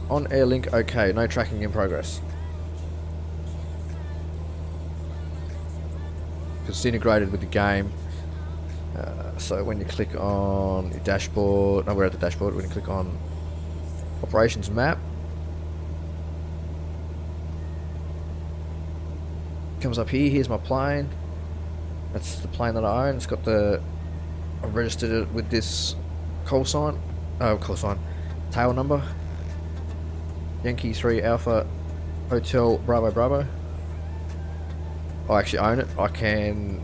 On air link, okay. No tracking in progress. It's integrated with the game. So when you click on your dashboard, no, we're at the dashboard. When you click on operations map, it comes up here. Here's my plane. That's the plane that I own. It's got the, I've registered it with this tail number. Yankee 3 Alpha Hotel Bravo Bravo. I actually own it. I can,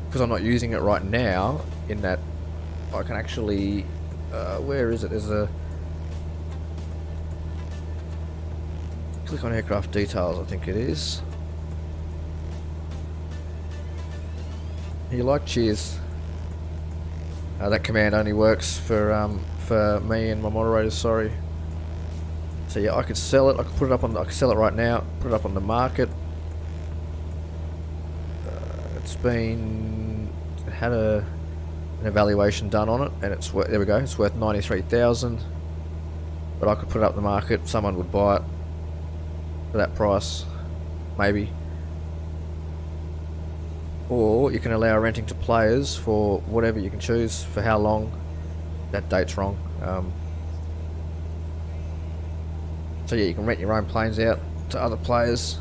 because I'm not using it right now, in that I can actually, where is it? There's a, Click on aircraft details, I think it is. You like cheers? That command only works for me and my moderators. Sorry. So yeah, I could sell it. I could put it up on. I could sell it right now. Put it up on the market. It had an evaluation done on it, and it's worth. There we go. It's worth 93,000. But I could put it up the market. Someone would buy it for that price, maybe. Or you can allow renting to players for whatever you can choose for how long. That date's wrong. So yeah, you can rent your own planes out to other players.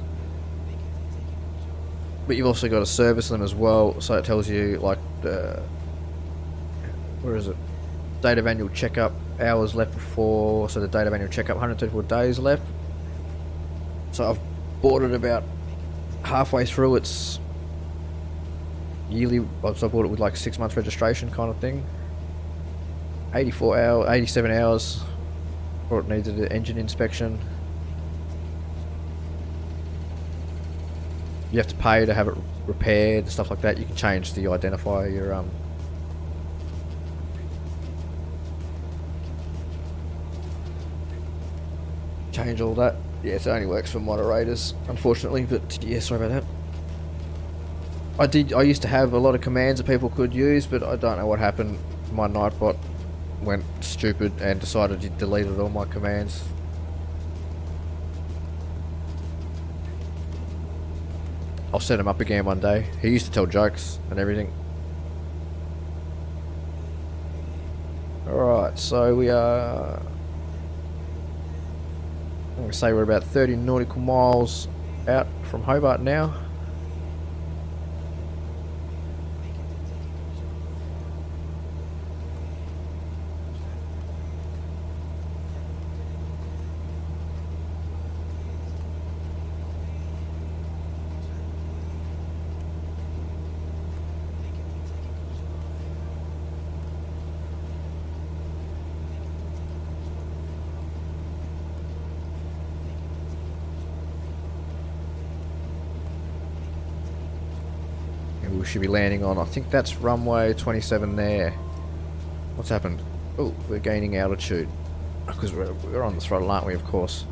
But you've also got to service them as well. So it tells you like where is it? Date of annual checkup, hours left before. So the date of annual checkup, 134 days left. So I've bought it about halfway through its yearly. So I bought it with like 6 months registration kind of thing. 87 hours before it needed an engine inspection. You have to pay to have it repaired and stuff like that. You can change the identifier, your change all that. Yeah, it only works for moderators, unfortunately, but yeah, sorry about that. I used to have a lot of commands that people could use, but I don't know what happened. My Nightbot went stupid and decided he deleted all my commands. I'll set him up again one day. He used to tell jokes and everything. Alright, so we are... I'm going to say we're about 30 nautical miles out from Hobart now. We should be landing on, I think that's runway 27 there. What's happened? Oh, we're gaining altitude. Because we're on the throttle, aren't we, of course.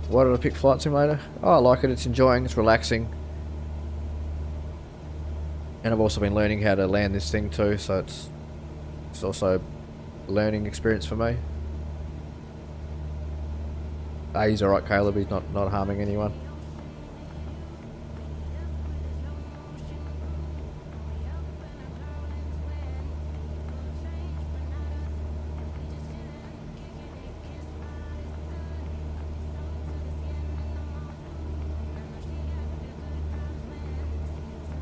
Why did I pick Flight Simulator? Oh, I like it, it's enjoying, it's relaxing. And I've also been learning how to land this thing too, so it's also a learning experience for me. He's alright, Caleb, he's not harming anyone.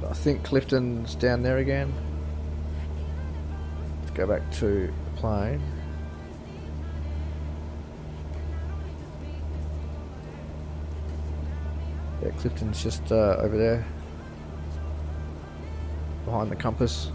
I think Clifton's down there again. Let's go back to the plane. Yeah, Clifton's just over there, behind the compass.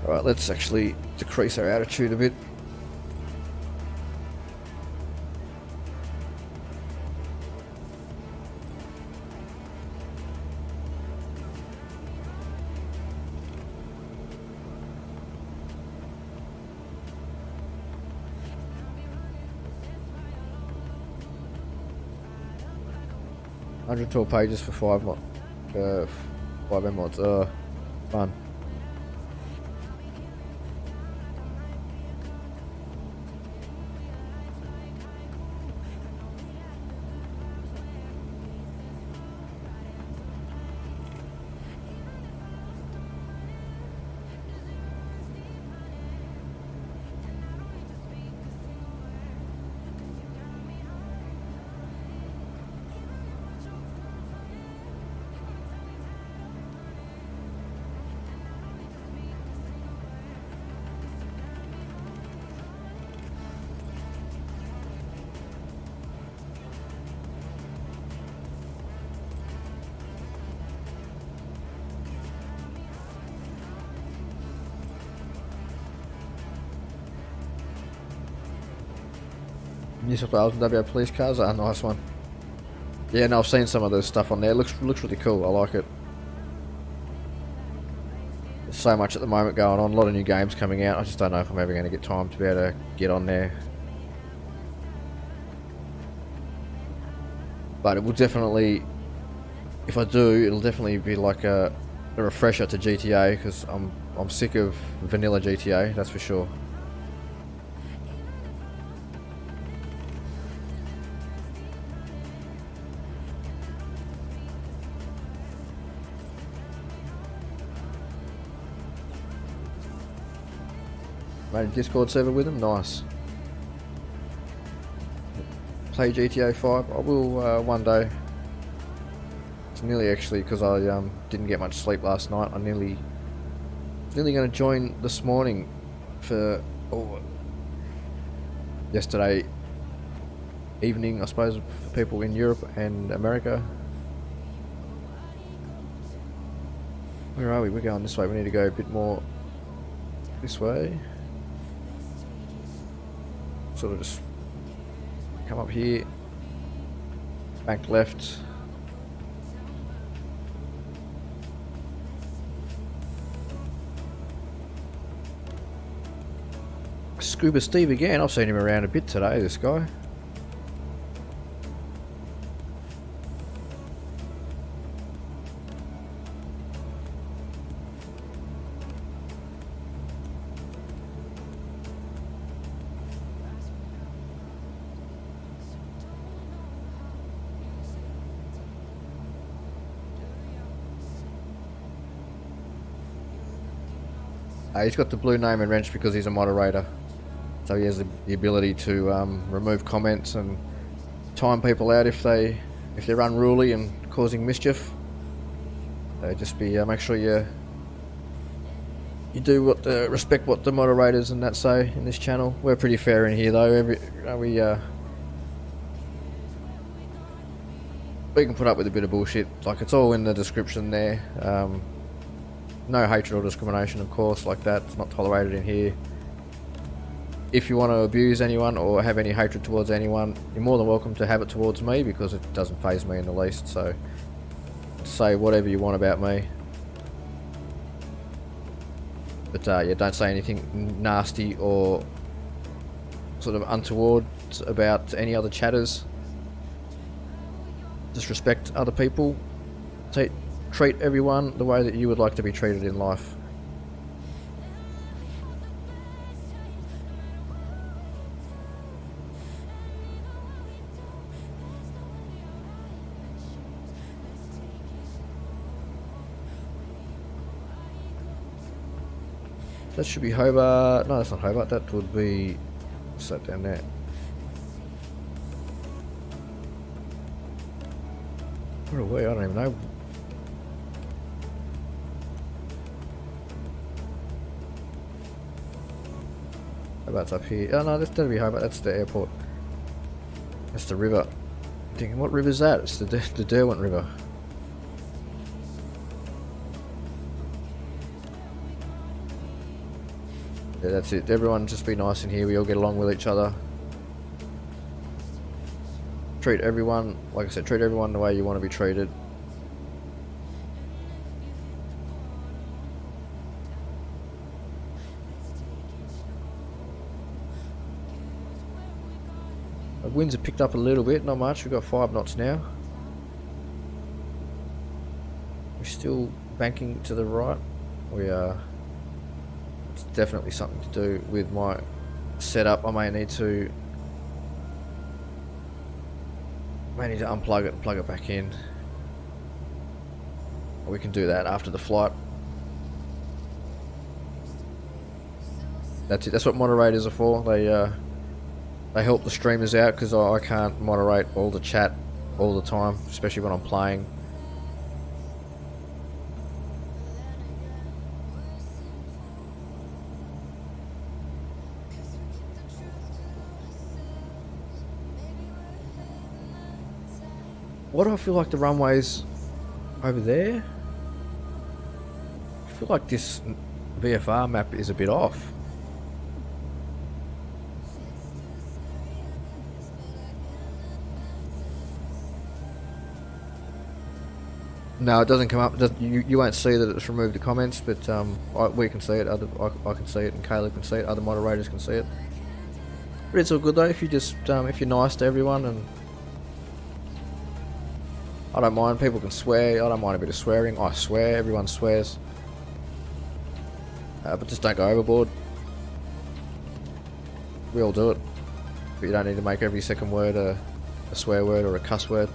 Alright, let's actually decrease our altitude a bit. $112 pages for 5 mods. 5 mods. Fun. New South Wales and WA police cars are a nice one. Yeah, no, I've seen some of the stuff on there. It looks really cool. I like it. There's so much at the moment going on. A lot of new games coming out. I just don't know if I'm ever going to get time to be able to get on there. But it will definitely, if I do, it'll definitely be like a refresher to GTA, because I'm sick of vanilla GTA. That's for sure. Made a Discord server with them, nice. Play GTA 5, I will one day. It's nearly actually, because I didn't get much sleep last night. I was nearly going to join this morning for yesterday evening, I suppose, for people in Europe and America. Where are we? We're going this way. We need to go a bit more this way. Sort of just come up here, bank left. Scuba Steve again. I've seen him around a bit today, this guy. He's got the blue name and wrench because he's a moderator, so he has the ability to remove comments and time people out if they're unruly and causing mischief. So just be make sure you do respect what the moderators and that say in this channel. We're pretty fair in here though. We can put up with a bit of bullshit. Like, it's all in the description there. No hatred or discrimination, of course, like that. It's not tolerated in here. If you want to abuse anyone or have any hatred towards anyone, you're more than welcome to have it towards me, because it doesn't faze me in the least. So say whatever you want about me, but yeah, don't say anything nasty or sort of untoward about any other chatters. Just respect other people. Treat everyone the way that you would like to be treated in life. That should be Hobart. No, that's not Hobart. That would be... what's that down there? Where are we? I don't even know. Hobart's up here. Oh no, that'll be Hobart. That's the airport. That's the river. I'm thinking, what river's that? It's the Derwent River. Yeah, that's it. Everyone just be nice in here. We all get along with each other. Treat everyone, like I said, treat everyone the way you want to be treated. The winds have picked up a little bit, not much. We've got 5 knots now. We're still banking to the right. We are. It's definitely something to do with my setup. I may need to unplug it and plug it back in. Or we can do that after the flight. That's it. That's what moderators are for. They help the streamers out, because I can't moderate all the chat all the time, especially when I'm playing. Why do I feel like the runway's over there? I feel like this VFR map is a bit off. No, it doesn't come up. You won't see that it's removed the comments, but we can see it. I can see it, and Caleb can see it. Other moderators can see it. But it's all good though. If you just if you're nice to everyone, and I don't mind. People can swear. I don't mind a bit of swearing. I swear. Everyone swears. But just don't go overboard. We all do it. But you don't need to make every second word a swear word or a cuss word.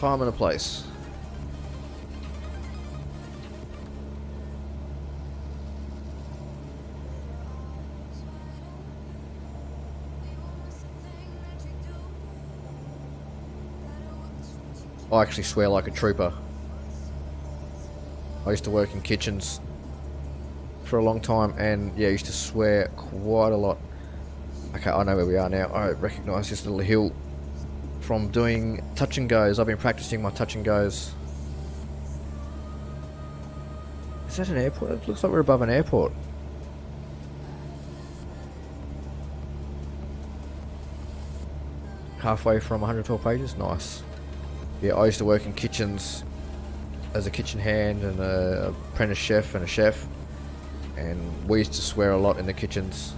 Time and a place. I actually swear like a trooper. I used to work in kitchens for a long time, and yeah, I used to swear quite a lot. Okay, I know where we are now. I recognise this little hill from doing touch and goes. I've been practicing my touch and goes. Is that an airport? It looks like we're above an airport. Halfway from 112 pages. Nice. Yeah, I used to work in kitchens as a kitchen hand and a apprentice chef and a chef, and we used to swear a lot in the kitchens.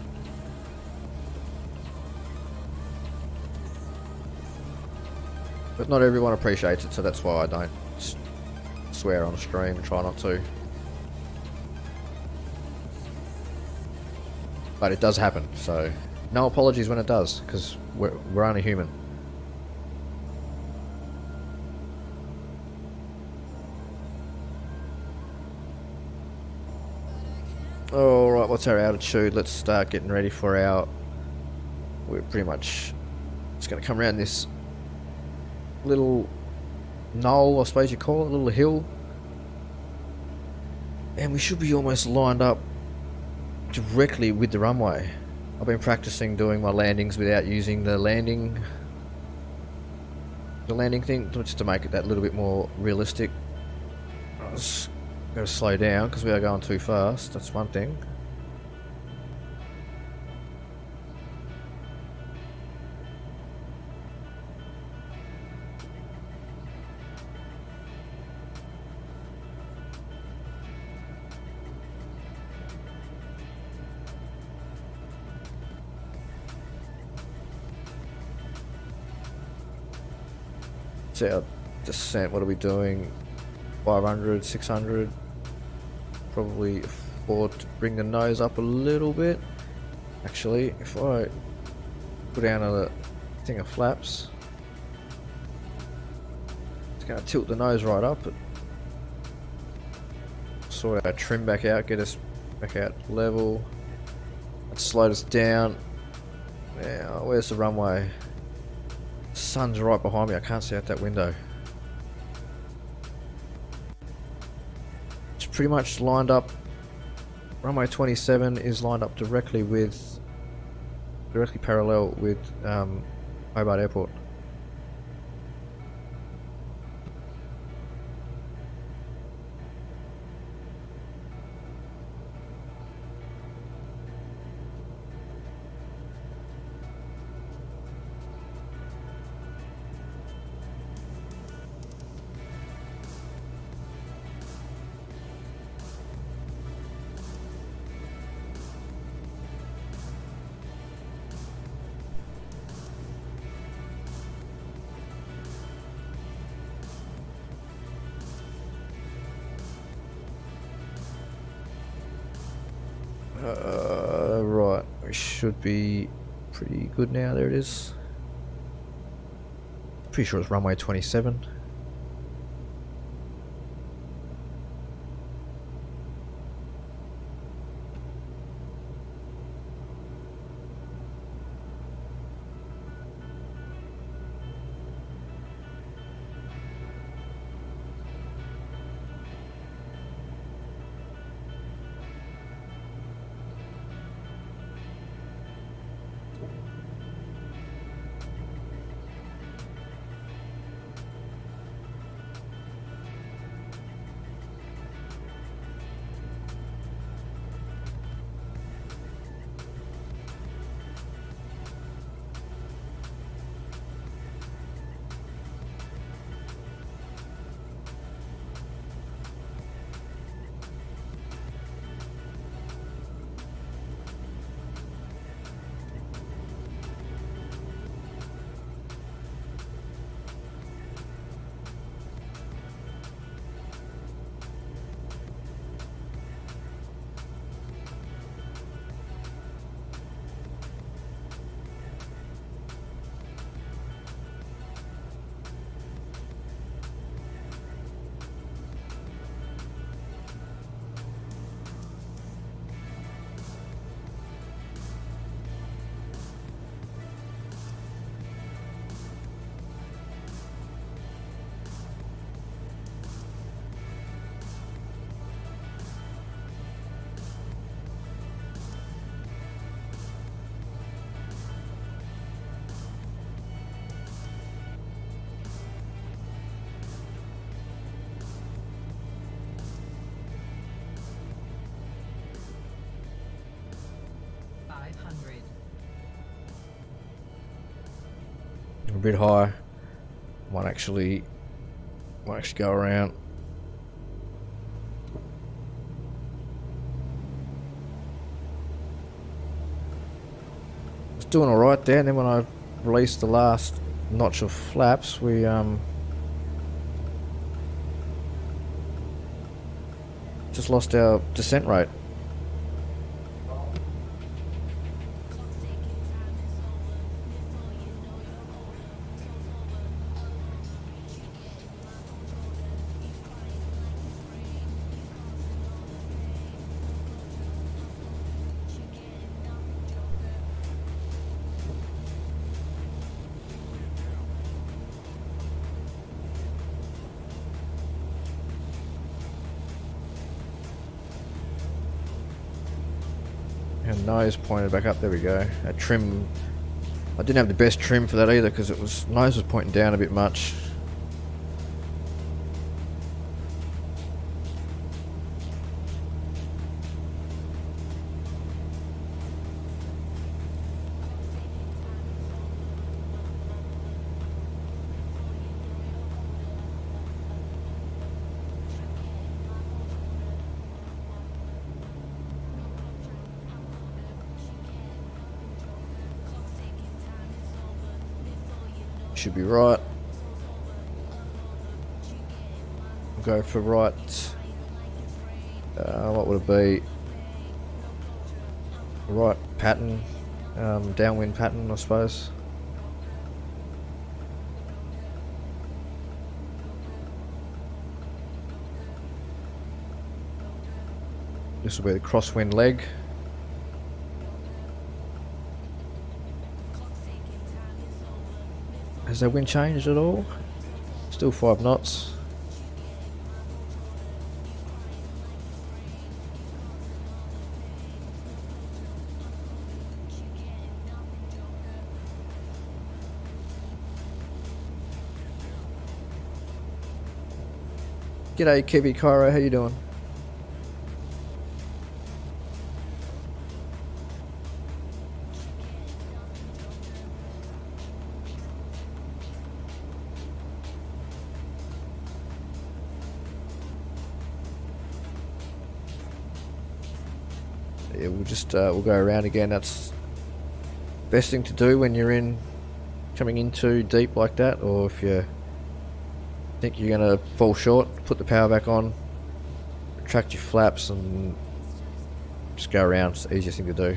But not everyone appreciates it, so that's why I don't swear on stream and try not to. But it does happen, so no apologies when it does, because we're only human. Alright, what's our altitude? Let's start getting ready for our... We're pretty much... It's going to come around this little knoll, I suppose you call it, a little hill, and we should be almost lined up directly with the runway. I've been practicing doing my landings without using the landing thing, just to make it that little bit more realistic. I just gotta slow down because we are going too fast, that's one thing. It's our descent. What are we doing? 500, 600. Probably afford to bring the nose up a little bit. Actually, if I put down a thing of flaps, it's going to tilt the nose right up. But sort our trim back out, get us back out level. Let's slow us down. Now, where's the runway? The sun's right behind me, I can't see out that window. It's pretty much lined up. Runway 27 is lined up directly parallel with Hobart Airport. Right, we should be pretty good now. There it is. Pretty sure it's runway 27. bit high. Might actually go around. It's doing all right there, and then when I released the last notch of flaps, we just lost our descent rate. And nose pointed back up. There we go. A trim. I didn't have the best trim for that either because it was nose was pointing down a bit much. Should be right. Go for right. What would it be? Right pattern, downwind pattern, I suppose. This will be the crosswind leg. Has the wind changed at all? Still 5 knots. G'day Kiwi Cairo, how you doing? Yeah, we'll just we'll go around again. That's best thing to do when you're coming in too deep like that, or if you think you're gonna fall short, put the power back on, retract your flaps, and just go around. It's the easiest thing to do.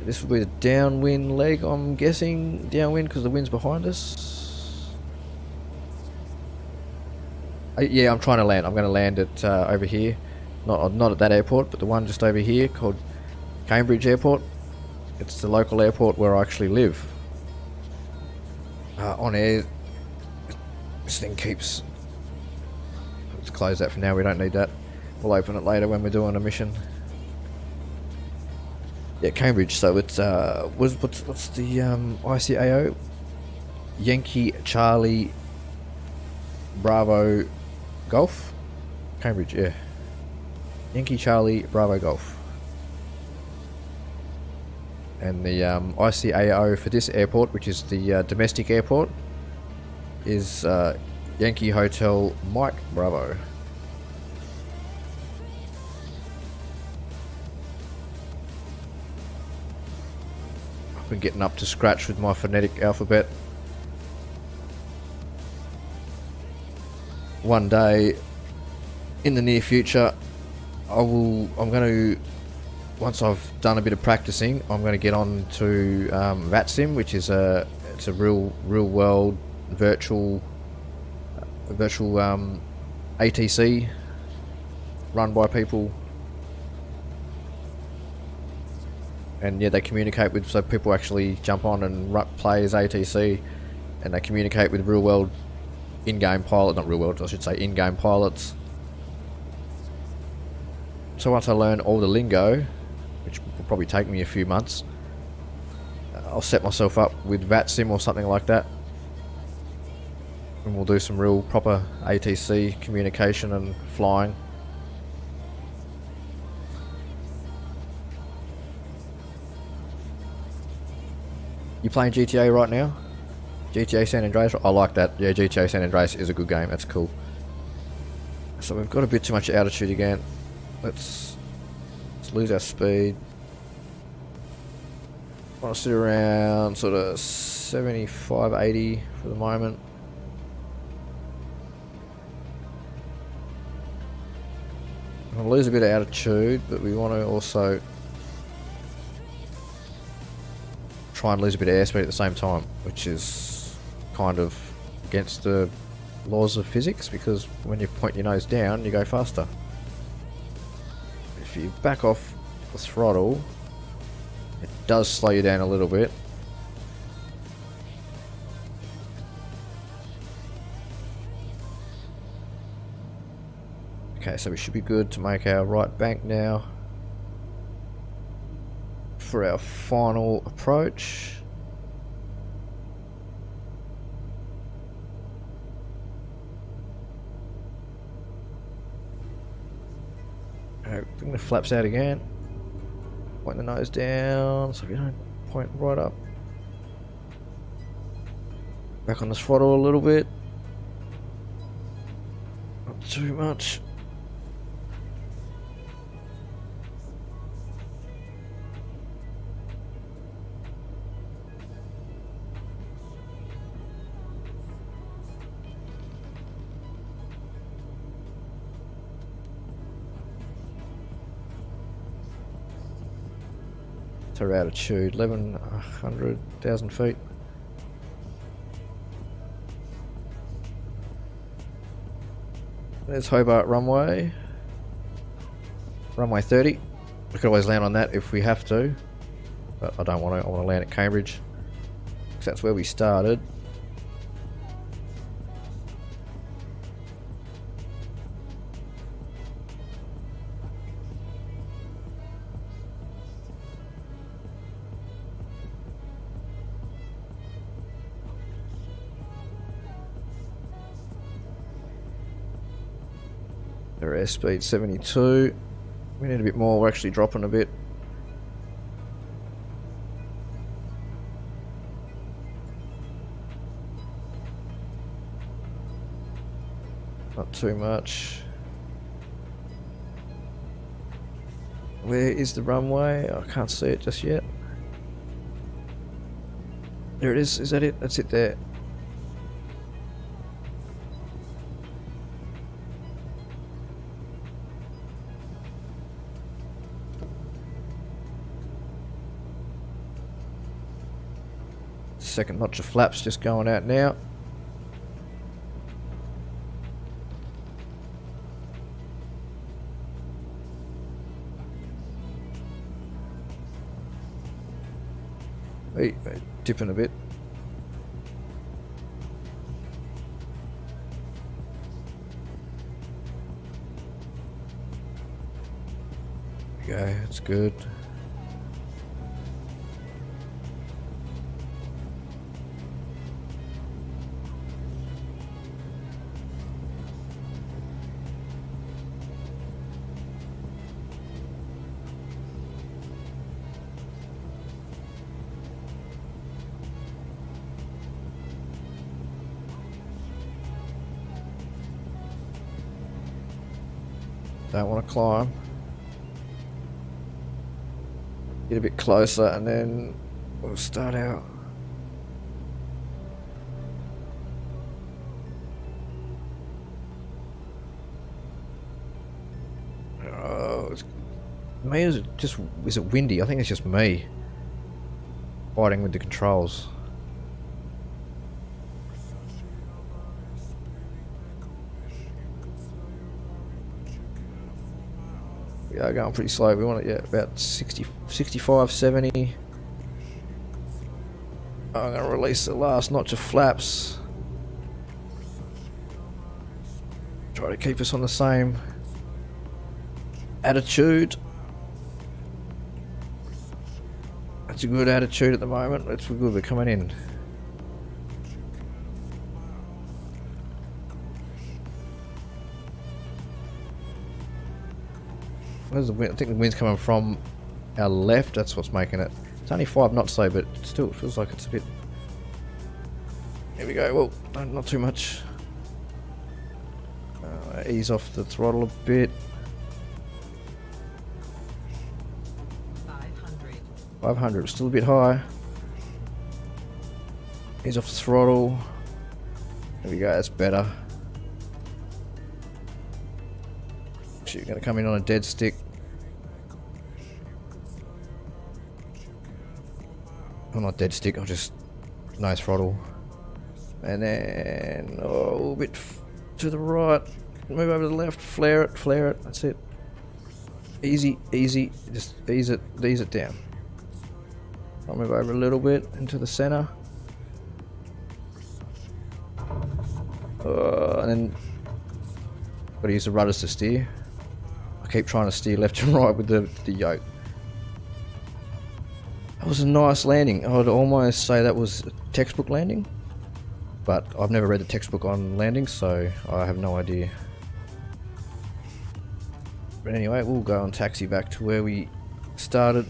This will be the downwind leg, I'm guessing. Downwind because the wind's behind us. Yeah, I'm trying to land. I'm going to land it over here. Not at that airport, but the one just over here called Cambridge Airport. It's the local airport where I actually live. On air, this thing keeps... Let's close that for now, we don't need that. We'll open it later when we're doing a mission. Yeah, Cambridge, so it's... what's the ICAO? Yankee Charlie Bravo Golf? Cambridge, yeah. Yankee Charlie Bravo Golf. And the ICAO for this airport, which is the domestic airport, is Yankee Hotel Mike Bravo. I've been getting up to scratch with my phonetic alphabet. One day in the near future, I'm going to, once I've done a bit of practicing, I'm going to get on to VATSIM, which is it's a real world virtual ATC run by people, and yeah, they communicate with, so people actually jump on and play as ATC, and they communicate with real world in-game pilot, not real world, I should say in-game pilots. So once I learn all the lingo, which will probably take me a few months, I'll set myself up with VATSIM or something like that, and we'll do some real proper ATC communication and flying. You playing GTA right now? GTA San Andreas? I like that. Yeah, GTA San Andreas is a good game. That's cool. So we've got a bit too much altitude again. Let's lose our speed. I want to sit around sort of 75, 80 for the moment. I'm going to lose a bit of altitude, but we want to also try and lose a bit of airspeed at the same time, which is kind of against the laws of physics, because when you point your nose down, you go faster. If you back off the throttle, it does slow you down a little bit. Okay, so we should be good to make our right bank now for our final approach. Bring the flaps out again. Point the nose down so you don't point right up. Back on the throttle a little bit. Not too much. Our altitude 11,000 feet. There's Hobart runway. Runway 30. We could always land on that if we have to, but I don't want to. I want to land at Cambridge because that's where we started. Our airspeed 72. We need a bit more. We're actually dropping a bit. Not too much. Where is the runway? I can't see it just yet. There it is. Is that it? That's it there. Second notch of flaps just going out now. Hey, dipping a bit. Okay, that's good. Don't want to climb. Get a bit closer and then we'll start out. Oh, me, is it windy? I think it's just me fighting with the controls. We are going pretty slow. We want it, yeah, about 60, 65, 70. I'm going to release the last notch of flaps. Try to keep us on the same attitude. That's a good attitude at the moment. That's good. We're coming in. Where's the wind? I think the wind's coming from our left. That's what's making it It's only 5 knots though, but it still feels like it's a bit. Here we go. Well, not too much. Ease off the throttle a bit. 500, still a bit high. Ease off the throttle. There we go, that's better. Actually, we're going to come in on a dead stick. Well, not dead stick, I'll just no throttle. And then a little bit to the right. Move over to the left, flare it, that's it. Easy, just ease it down. I'll move over a little bit into the center. And then gotta use the rudders to steer. I keep trying to steer left and right with the yoke. That was a nice landing. I would almost say that was a textbook landing, but I've never read the textbook on landings, so I have no idea. But anyway, we'll go and taxi back to where we started.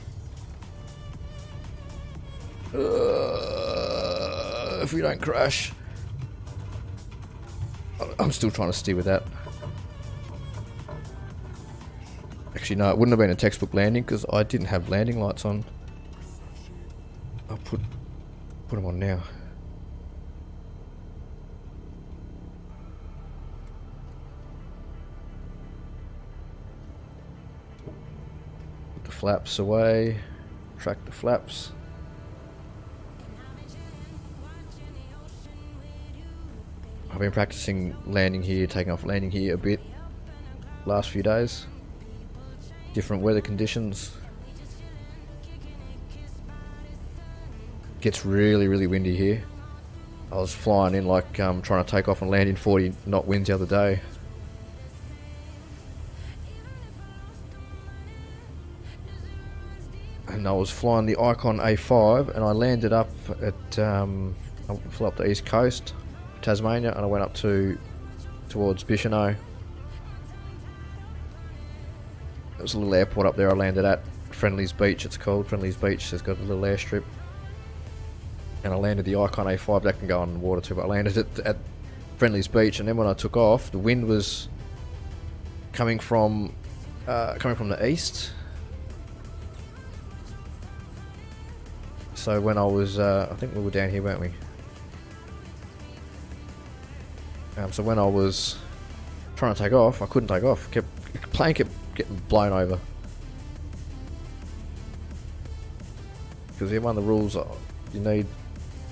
If we don't crash. I'm still trying to steer with that. Actually, no, it wouldn't have been a textbook landing because I didn't have landing lights on. I'll put them on now. Put the flaps away. Track the flaps. I've been practicing landing here, taking off landing here a bit last few days. Different weather conditions. Gets really windy here. I was flying in like trying to take off and land in 40 knot winds the other day. And I was flying the Icon A5 and I landed up at I flew up the east coast, Tasmania, and I went up towards Bicheno. There's a little airport up there I landed at, Friendly's Beach it's called. Friendly's Beach has got a little airstrip. And I landed the Icon A5, that can go on water too, but I landed it at Friendly's Beach, and then when I took off, the wind was coming from the east. So when I was, I think we were down here, weren't we? So when I was trying to take off, I couldn't take off. The plane kept getting blown over. Because one of the rules you need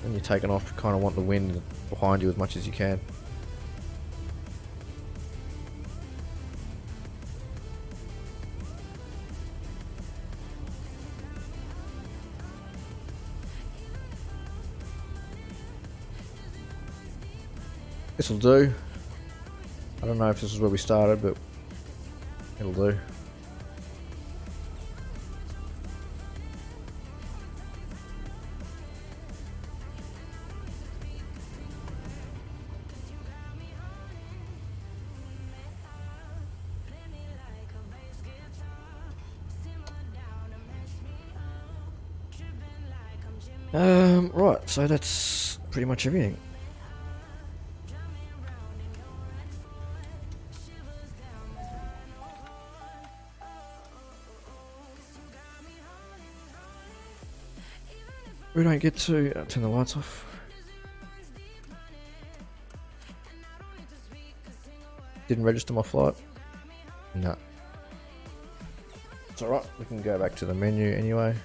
when you're taking off, you kind of want the wind behind you as much as you can. This'll do. I don't know if this is where we started, but it'll do. Right, so that's pretty much everything. We don't get to turn the lights off. Didn't register my flight? No. It's alright, we can go back to the menu anyway.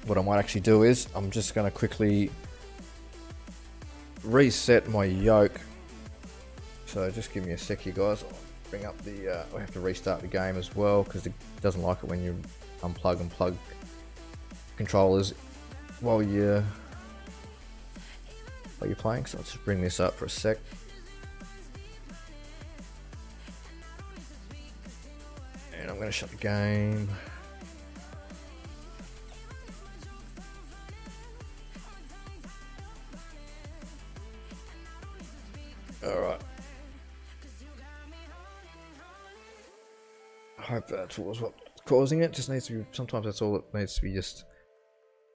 What I might actually do is, I'm just going to quickly reset my yoke. So just give me a sec here, guys. I'll bring up the, I have to restart the game as well, because it doesn't like it when you unplug and plug controllers while you're playing. So let's just bring this up for a sec. And I'm going to shut the game. hope that was what's causing it. Just needs to be, sometimes that's all it needs to be, just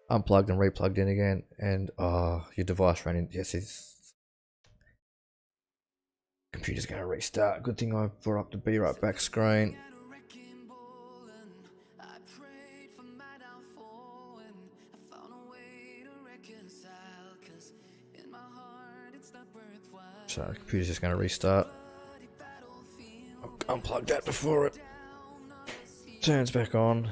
unplugged and replugged in again. And your device ran in. Yes, it's computer's going to restart. Good thing I brought up the Be Right Back screen. So the computer's just going to restart. I'll unplug that before it turns back on.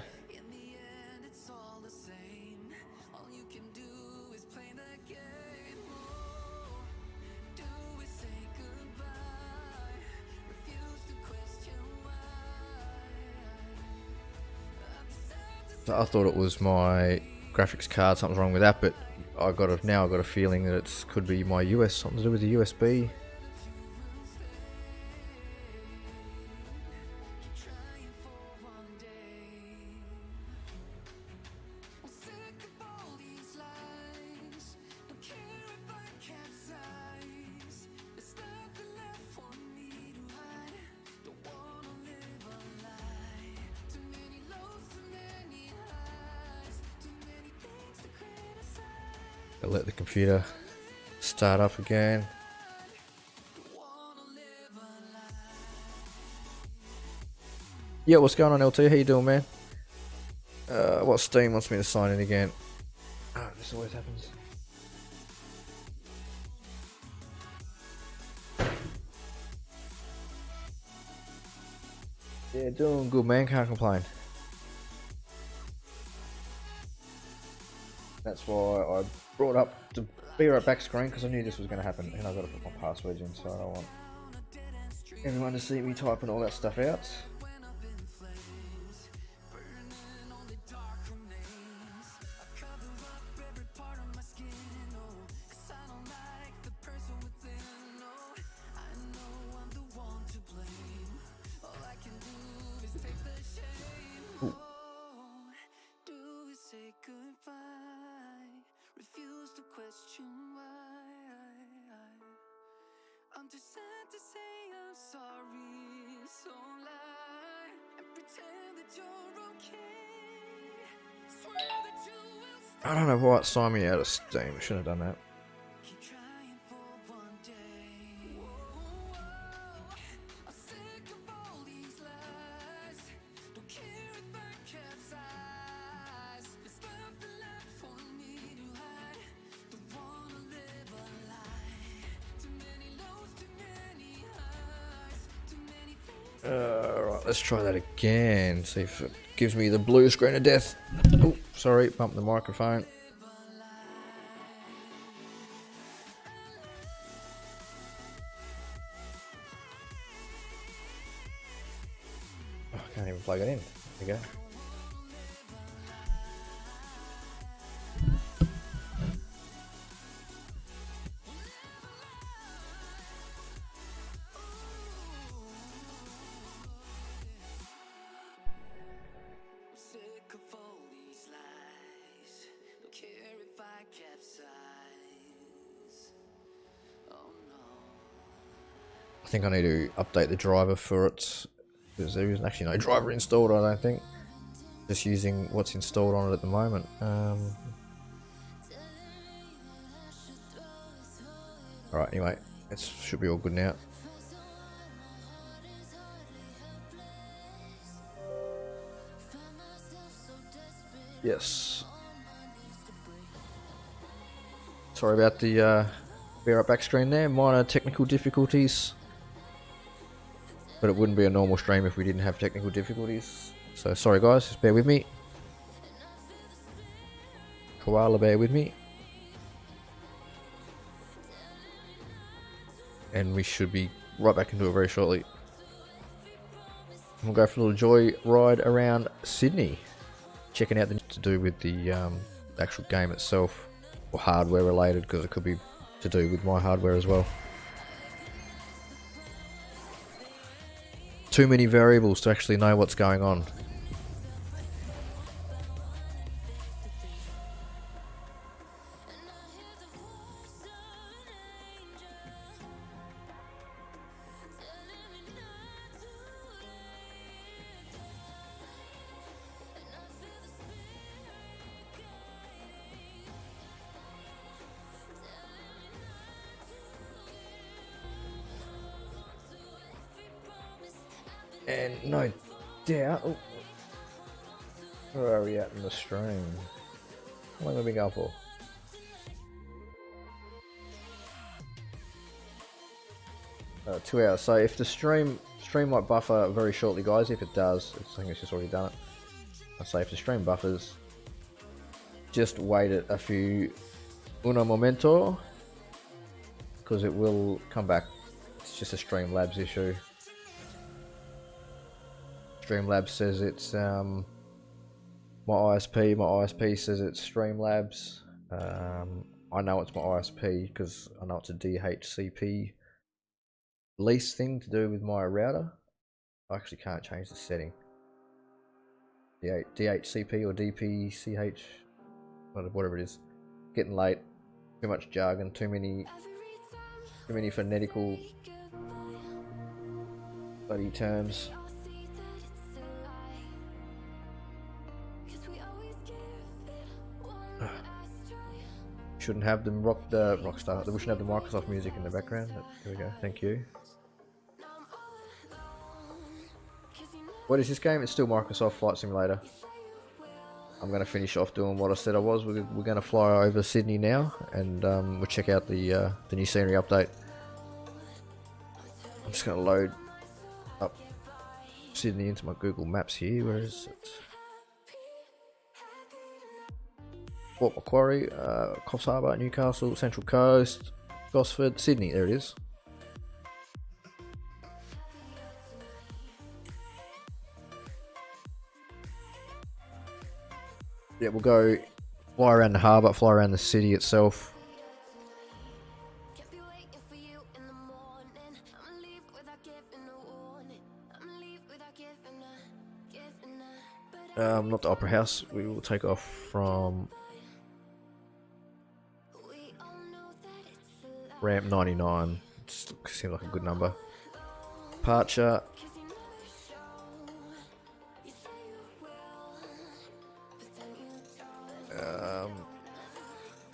So I thought it was my graphics card, something's wrong with that, but I got a feeling that it could be my something to do with the USB. I'll let the computer start up again. Yeah, what's going on, LT? How you doing, man? What Steam wants me to sign in again? Oh, this always happens. Yeah, doing good, man. Can't complain. That's why I brought up the Be Right Back screen, because I knew this was going to happen, and I've got to put my passwords in, so I don't want everyone to see me typing all that stuff out. I don't know why it signed me out of Steam. I shouldn't have done that. Alright, let's try that again. See if it gives me the blue screen of death. Oh, sorry, bumped the microphone. Oh, I can't even plug it in. There we go. I think I need to update the driver for it, because there isn't actually no driver installed, I don't think. Just using what's installed on it at the moment. Alright, anyway, it should be all good now. Yes. Sorry about the Be Right Back screen there, minor technical difficulties. But it wouldn't be a normal stream if we didn't have technical difficulties. So sorry guys, just bear with me. Koala, bear with me. And we should be right back into it very shortly. We'll go for a little joy ride around Sydney. Checking out the to do with the actual game itself. Or hardware related, because it could be to do with my hardware as well. Too many variables to actually know what's going on. And no doubt, oh, where are we at in the stream? How long have we been going for? Two hours. So if the stream might buffer very shortly, guys. If it does, I think it's just already done it. I say if the stream buffers, just wait it a few uno momento, because it will come back. It's just a Streamlabs issue. Streamlabs says it's my ISP says it's Streamlabs. I know it's my ISP because I know it's a DHCP lease thing to do with my router. I actually can't change the setting. DHCP or DPCH, whatever it is. Getting late. Too much jargon. Too many phonetical bloody terms. Shouldn't have them RockStar. We shouldn't have the Microsoft music in the background. There we go. Thank you. What is this game? It's still Microsoft Flight Simulator. I'm going to finish off doing what I said I was. We're going to fly over Sydney now, and we'll check out the new scenery update. I'm just going to load up Sydney into my Google Maps here. Where is it? Port Macquarie, Coffs Harbour, Newcastle, Central Coast, Gosford, Sydney. There it is. Yeah, we'll go fly around the harbour, fly around the city itself. Not the Opera House. We will take off from ramp 99. Seems like a good number. Departure.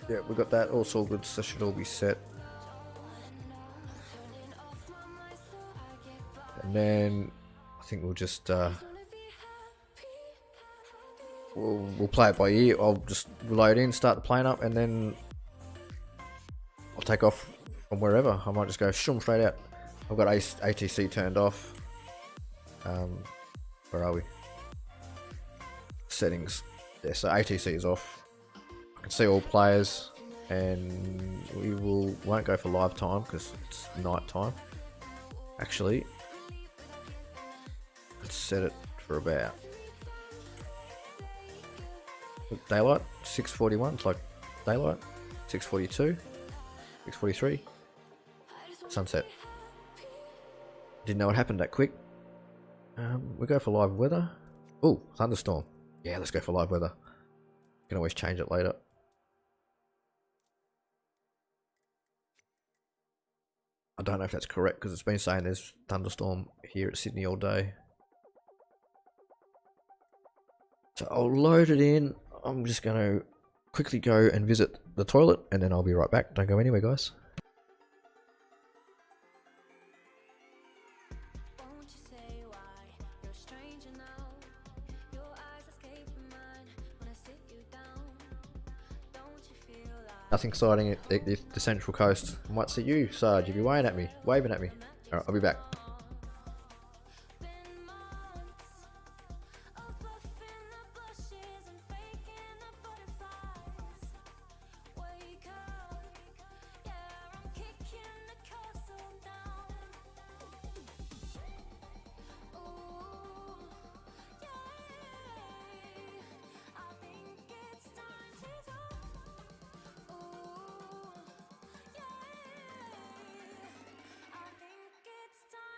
Yeah, we got that. Also good. So should all be set. And then I think we'll just we'll play it by ear. I'll just load in, start the plane up, and then I'll take off from wherever. I might just go straight out. I've got ATC turned off. Where are we? Settings. Yeah, so ATC is off. I can see all players, and we won't go for live time because it's night time. Actually, let's set it for about daylight. 6:41. It's like daylight. 6:42. 6:43. Sunset. Didn't know it happened that quick. We go for live weather. Oh, thunderstorm. Yeah, let's go for live weather. Can always change it later. I don't know if that's correct because it's been saying there's thunderstorm here at Sydney all day. So I'll load it in. I'm just going to quickly go and visit the toilet and then I'll be right back. Don't go anywhere, guys. Nothing exciting at the Central Coast. I might see you, Sarge, if you're waving at me. Alright, I'll be back. It's time.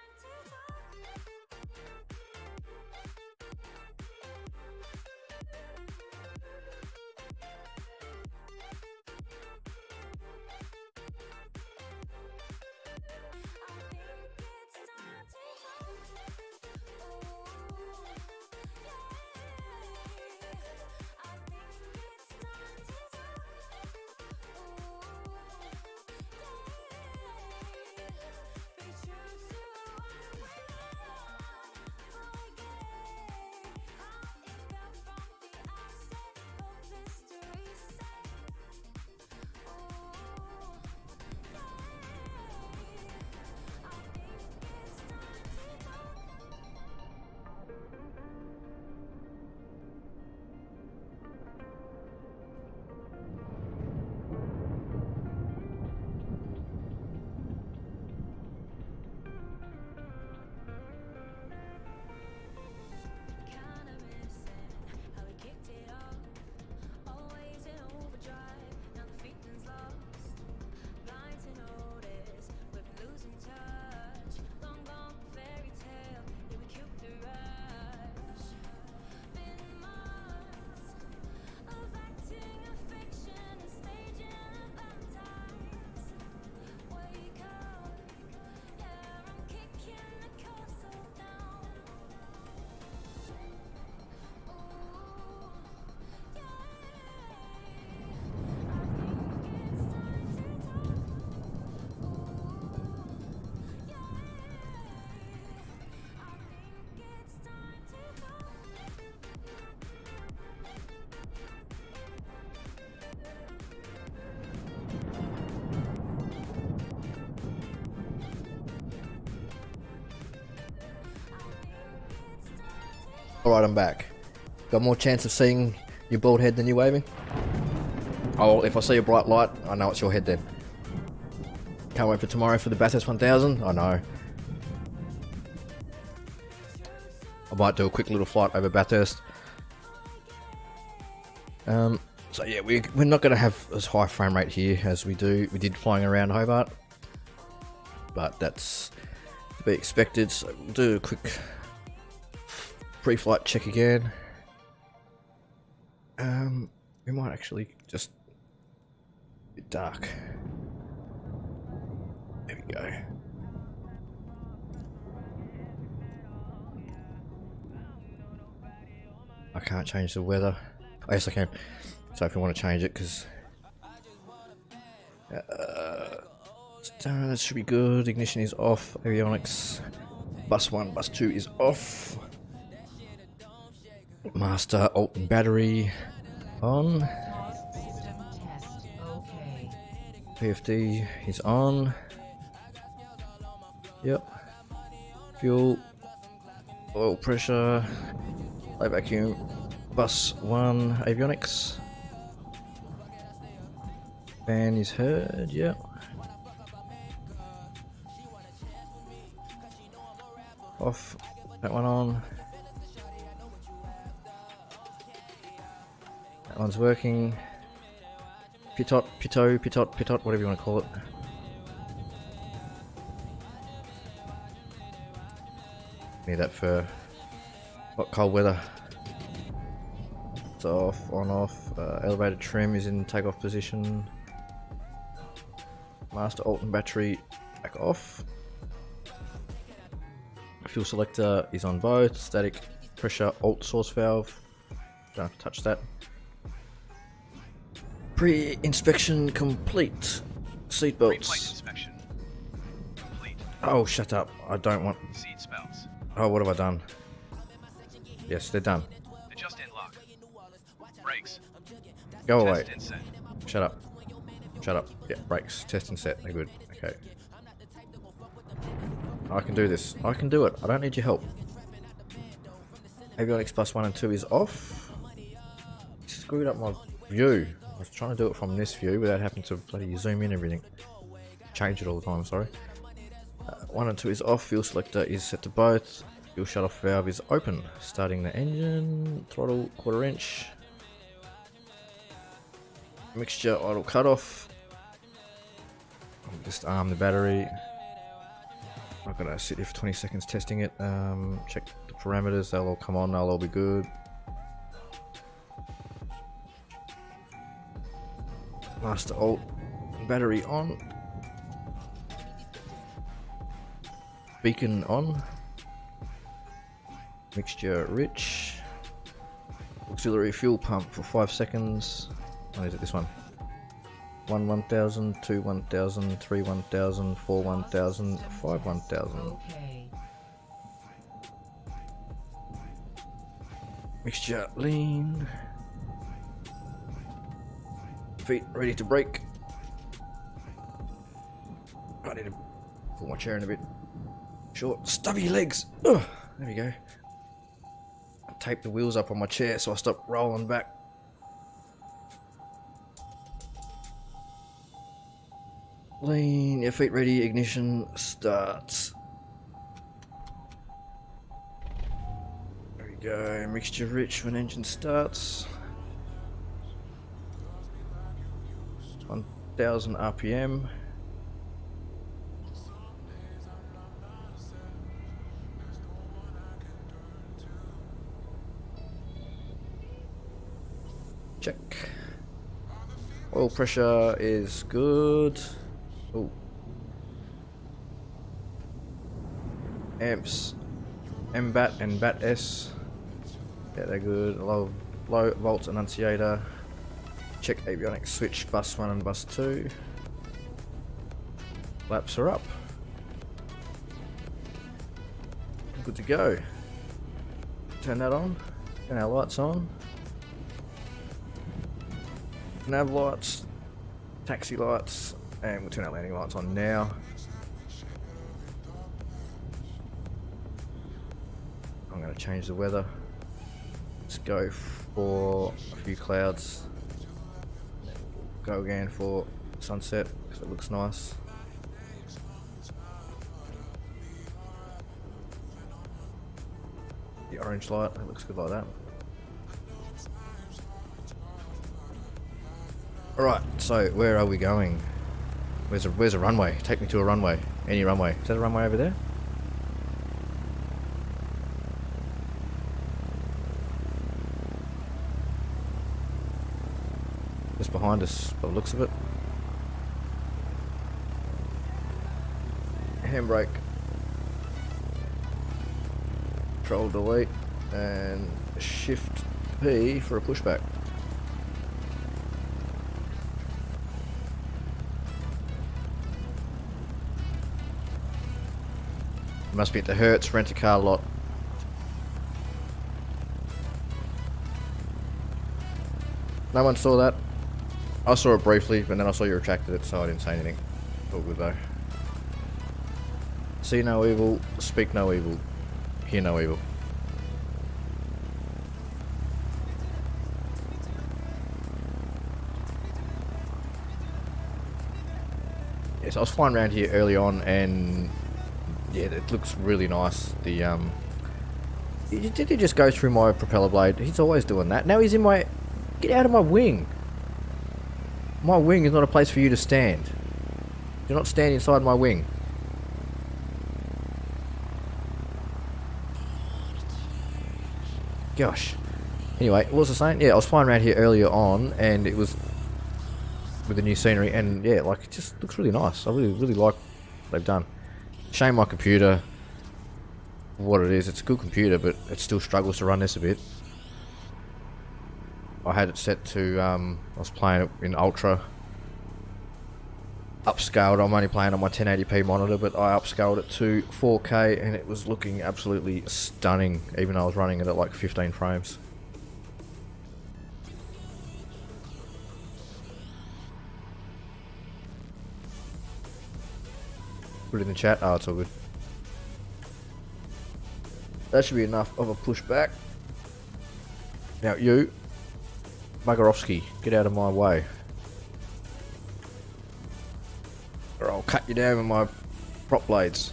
Alright, I'm back. Got more chance of seeing your bald head than you waving? Oh, if I see a bright light, I know it's your head then. Can't wait for tomorrow for the Bathurst 1000. I know. I might do a quick little flight over Bathurst. So yeah, we're not going to have as high frame rate here as we did flying around Hobart. But that's to be expected, so we'll do a quick pre-flight check again. We might actually just a bit dark. There we go. I can't change the weather. Oh, yes, I can. So if you want to change it, because that should be good. Ignition is off. Avionics. Bus 1, bus 2 is off. Master, alt, and battery on. System test. Okay. PFD is on. Yep. Fuel. Oil pressure. Low vacuum. Bus 1, avionics. Fan is heard, yep. Off. That one on. That one's working. Pitot, whatever you want to call it. Need that for hot, cold weather. It's off, on, off. Elevator trim is in takeoff position. Master, alt, and battery back off. Fuel selector is on both. Static pressure, alt, source valve. Don't have to touch that. Pre-inspection complete. Seatbelts. Inspection complete. Oh, shut up. I don't want... Seat belts. Oh, what have I done? Yes, they're done. Adjust in lock. Brakes. Go away. Test and set. Shut up. Shut up. Yeah, brakes. Test and set. They're good. Okay. I can do this. I can do it. I don't need your help. Avionics plus 1 and 2 is off. Screwed up my view. I was trying to do it from this view without having to bloody zoom in everything. Change it all the time, sorry. 1 and 2 is off. Fuel selector is set to both. Fuel shut-off valve is open. Starting the engine. Throttle 1/4 inch. Mixture idle cutoff. I'll just arm the battery. I'm gonna sit here for 20 seconds testing it. Check the parameters. They'll all come on. They'll all be good. Master, alt, battery on. Beacon on. Mixture rich. Auxiliary fuel pump for 5 seconds. What is it, this one? 1 1000, 2 1000, 3 1000, 4 1000, 5 1000. Okay. Mixture lean. Feet ready to brake. I need to pull my chair in a bit. Short, stubby legs. Ugh, there we go. I tape the wheels up on my chair so I stop rolling back. Lean, your feet ready, ignition starts. There we go, mixture rich when engine starts. 1000 RPM. Check. Oil pressure is good. Oh. Amps, MBAT and BAT-S. Yeah, they're good. Low volts annunciator. Check avionics switch, bus 1 and bus 2. Flaps are up. Good to go. Turn that on. Turn our lights on. Nav lights, taxi lights, and we'll turn our landing lights on now. I'm going to change the weather. go for a few clouds. Go again for sunset because it looks nice. The orange light, it looks good like that. Alright, so where are we going? Where's a runway? Take me to a runway. Any runway. Is that a runway over there? Just behind us, by the looks of it. Handbrake. Control delete and Shift P for a pushback. Must be at the Hertz rent-a-car lot. No one saw that. I saw it briefly, but then I saw you retracted it, so I didn't say anything. All good though. See no evil, speak no evil, hear no evil. Yes, I was flying around here early on, and yeah, it looks really nice. The did he just go through my propeller blade? He's always doing that. Now he's in my. Get out of my wing. My wing is not a place for you to stand. Do not stand inside my wing. Gosh. Anyway, what was I saying? Yeah, I was flying around here earlier on, and it was with the new scenery, and yeah, like it just looks really nice. I really like what they've done. Shame my computer. What it is, it's a good computer, but it still struggles to run this a bit. I had it set to, I was playing it in Ultra. Upscaled, I'm only playing on my 1080p monitor, but I upscaled it to 4K and it was looking absolutely stunning, even though I was running it at like 15 frames. Put it in the chat. Oh, it's all good. That should be enough of a pushback. Now you, Buggerovsky, get out of my way, or I'll cut you down with my prop blades.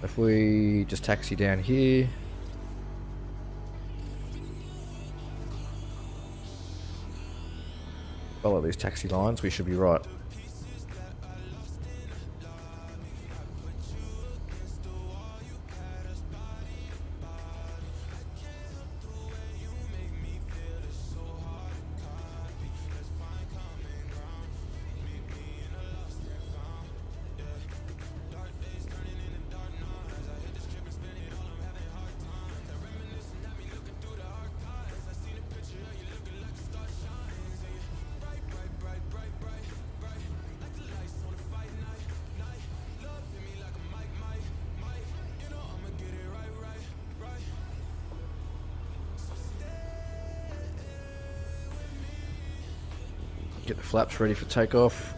If we just taxi down here. Follow these taxi lines, we should be right. Get the flaps ready for takeoff.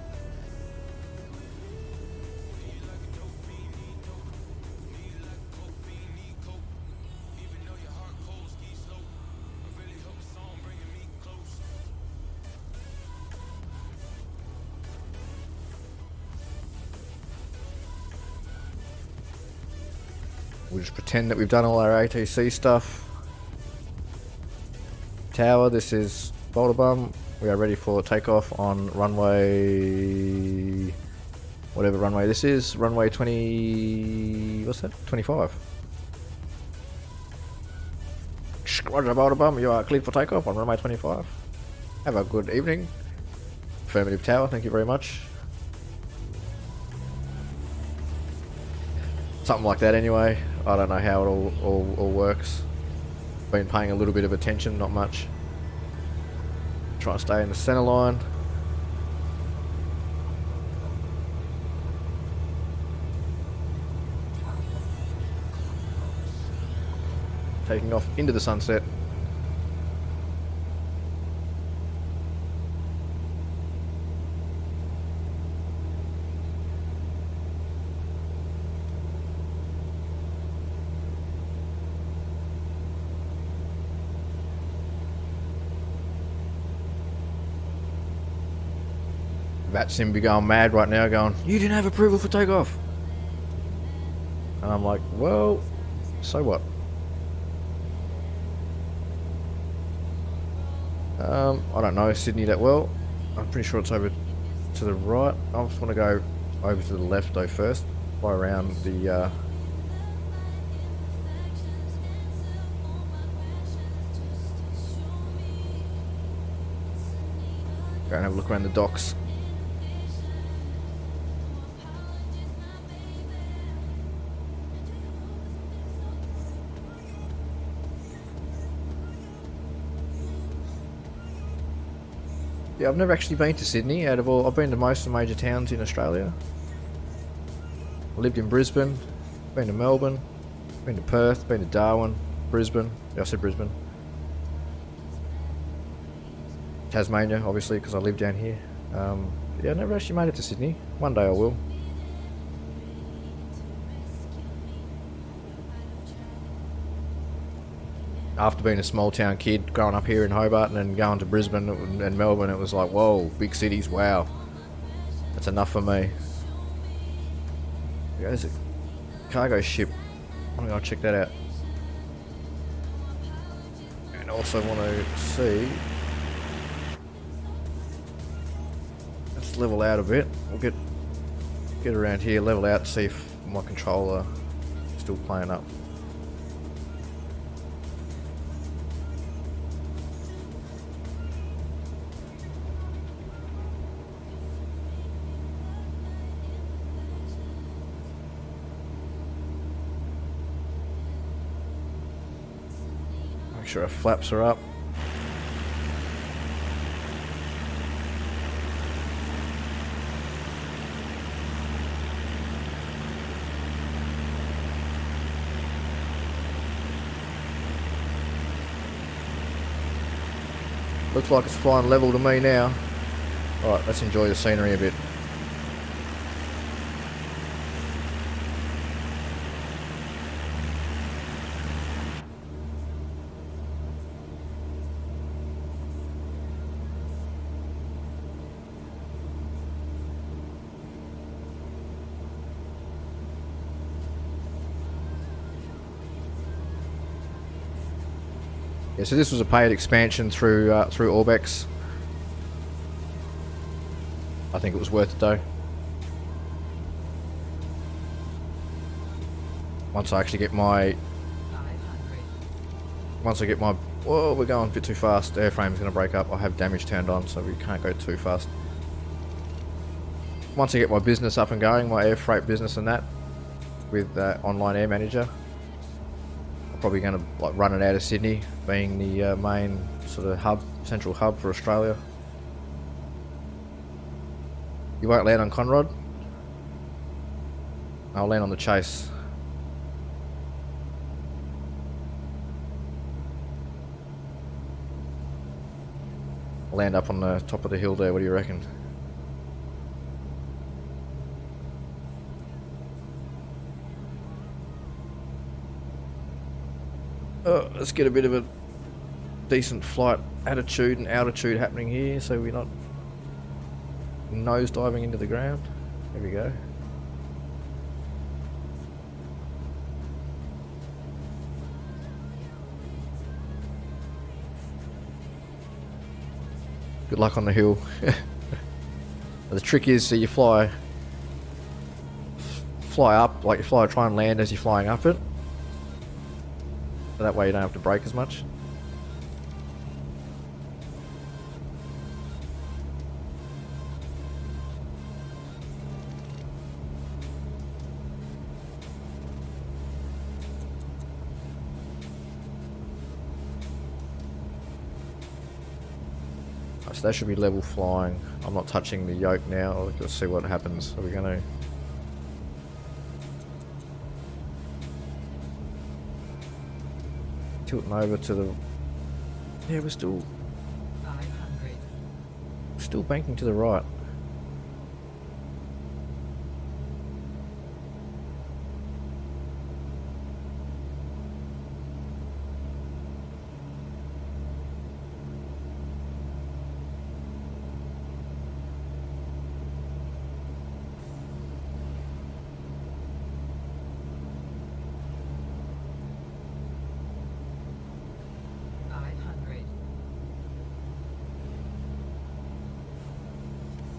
We'll just pretend that we've done all our ATC stuff. Tower, this is BoulderBum. We are ready for takeoff on runway, whatever runway this is, runway 20, what's that, 25. Roger, BoulderBum, you are clear for takeoff on runway 25. Have a good evening. Affirmative Tower, thank you very much. Something like that anyway. I don't know how it all works. Been paying a little bit of attention, not much. Try and stay in the center line. Taking off into the sunset. That sim be going mad right now, going, you didn't have approval for takeoff. And I'm like, well, so what? I don't know Sydney that well. I'm pretty sure it's over to the right. I just want to go over to the left though first, fly around the go and have a look around the docks. Yeah, I've never actually been to Sydney. Out of all, I've been to most of the major towns in Australia. I lived in Brisbane, been to Melbourne, been to Perth, been to Darwin, Brisbane. Yeah, I said Brisbane. Tasmania, obviously, because I live down here. Yeah, I never actually made it to Sydney. One day I will. After being a small town kid, growing up here in Hobart and then going to Brisbane and Melbourne, it was like, whoa, big cities, wow. That's enough for me. There's a cargo ship. I'm going to check that out. And also want to see... Let's level out a bit. We'll get around here, level out, see if my controller is still playing up. Make sure our flaps are up. Looks like it's flying level to me now. Alright, let's enjoy the scenery a bit. Yeah, so this was a paid expansion through Orbex. I think it was worth it though. Once I actually get my... Whoa, we're going a bit too fast. Airframe's going to break up. I have damage turned on, so we can't go too fast. Once I get my business up and going, my air freight business and that, with Online Air Manager, probably going to like run it out of Sydney, being the main sort of central hub for Australia. You won't land on Conrod. I'll land on the Chase. I'll land up on the top of the hill there. What do you reckon? Let's get a bit of a decent flight attitude and altitude happening here, so we're not nose diving into the ground. There we go. Good luck on the hill. The trick is, so you fly up, like you try and land as you're flying up it. So that way you don't have to brake as much. So that should be level flying. I'm not touching the yoke now. Let's see what happens. Are we going to... tilting over to the... Yeah, we're still banking to the right.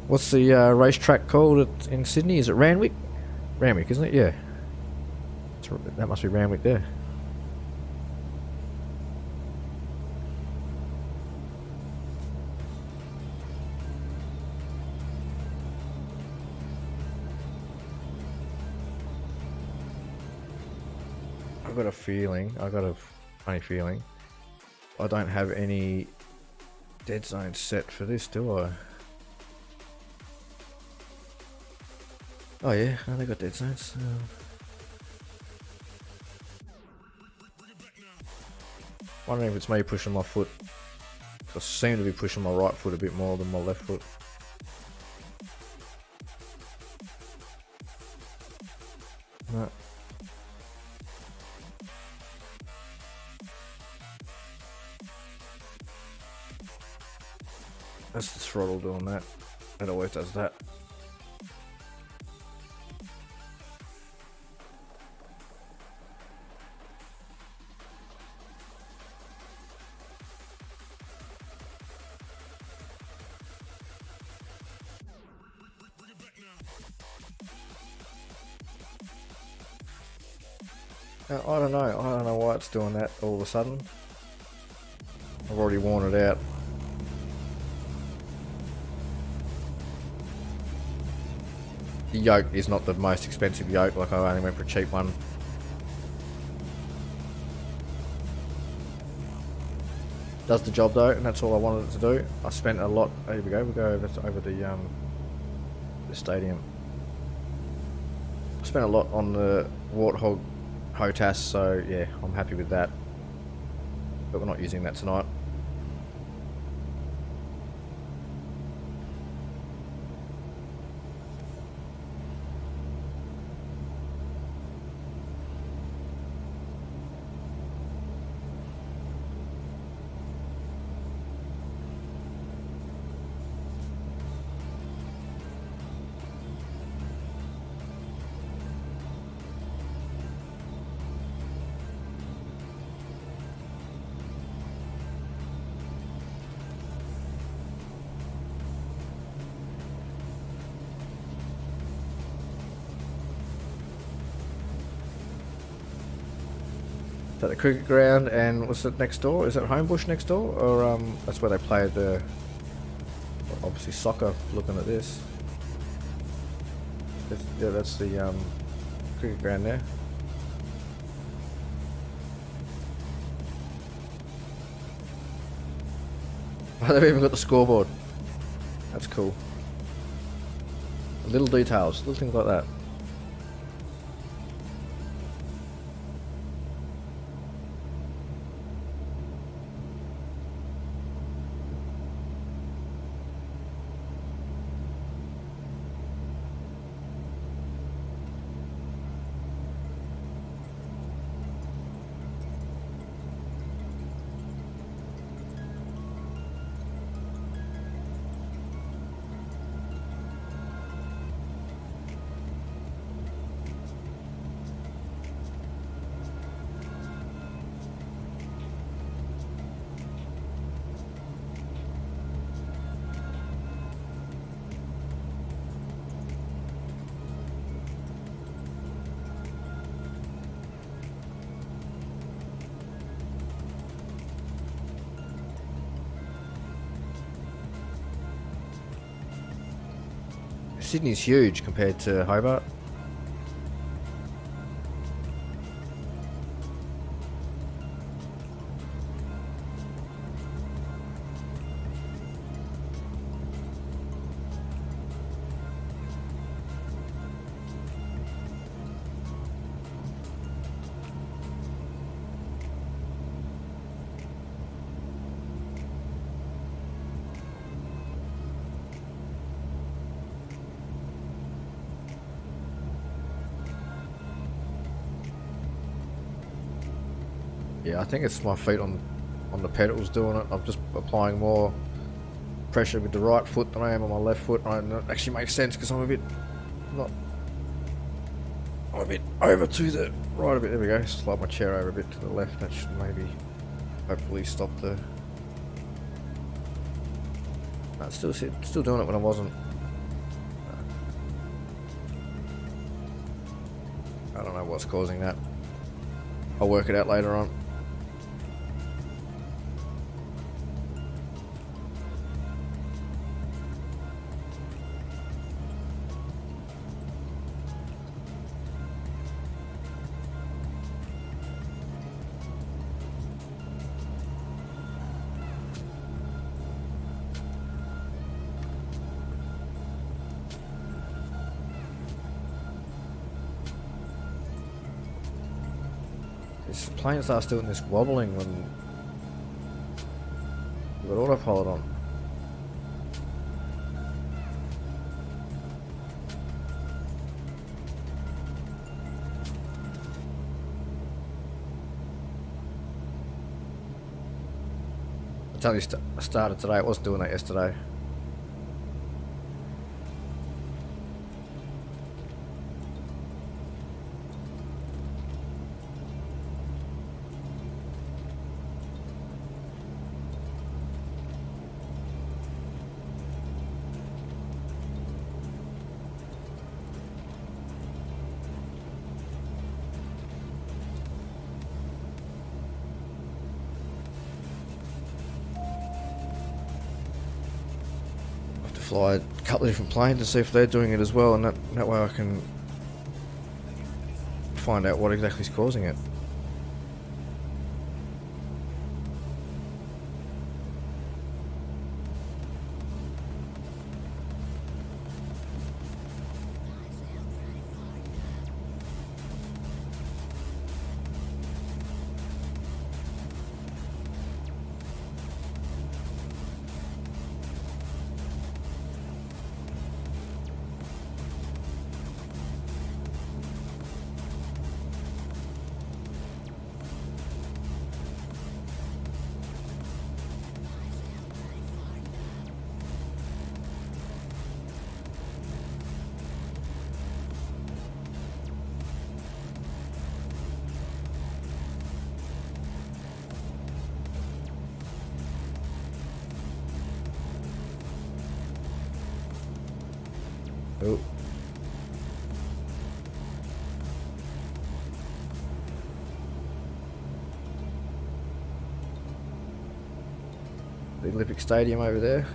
What's the racetrack called in Sydney? Is it Randwick? Randwick, isn't it? Yeah. That must be Randwick there. I got a funny feeling, I don't have any dead zones set for this, do I? Oh yeah, no, they got dead zones. I don't know if it's me pushing my foot. I seem to be pushing my right foot a bit more than my left foot. No. That's the throttle doing that. It always does that. I don't know why it's doing that all of a sudden. I've already worn it out. The yoke is not the most expensive yoke, like I only went for a cheap one. Does the job though, and that's all I wanted it to do. I spent a lot. Here we go. We'll go over the stadium. I spent a lot on the Warthog HOTAS, so yeah, I'm happy with that. But we're not using that tonight. At the cricket ground, and what's it next door? Is it Homebush next door, or that's where they played the obviously soccer? Looking at this, yeah, that's the cricket ground there. Oh, they've even got the scoreboard. That's cool. Little details, little things like that. Sydney's huge compared to Hobart. Yeah, I think it's my feet on the pedals doing it. I'm just applying more pressure with the right foot than I am on my left foot. And it actually makes sense because I'm a bit over to the right a bit. There we go. Slide my chair over a bit to the left. That should maybe hopefully stop the. No, still doing it when I wasn't. know what's causing that. I'll work it out later on. This plane starts doing this wobbling when you've got autopilot on. It's only started today, it wasn't doing that yesterday. Fly a couple of different planes to see if they're doing it as well, and that way I can find out what exactly is causing it. Oh. The Olympic Stadium over there.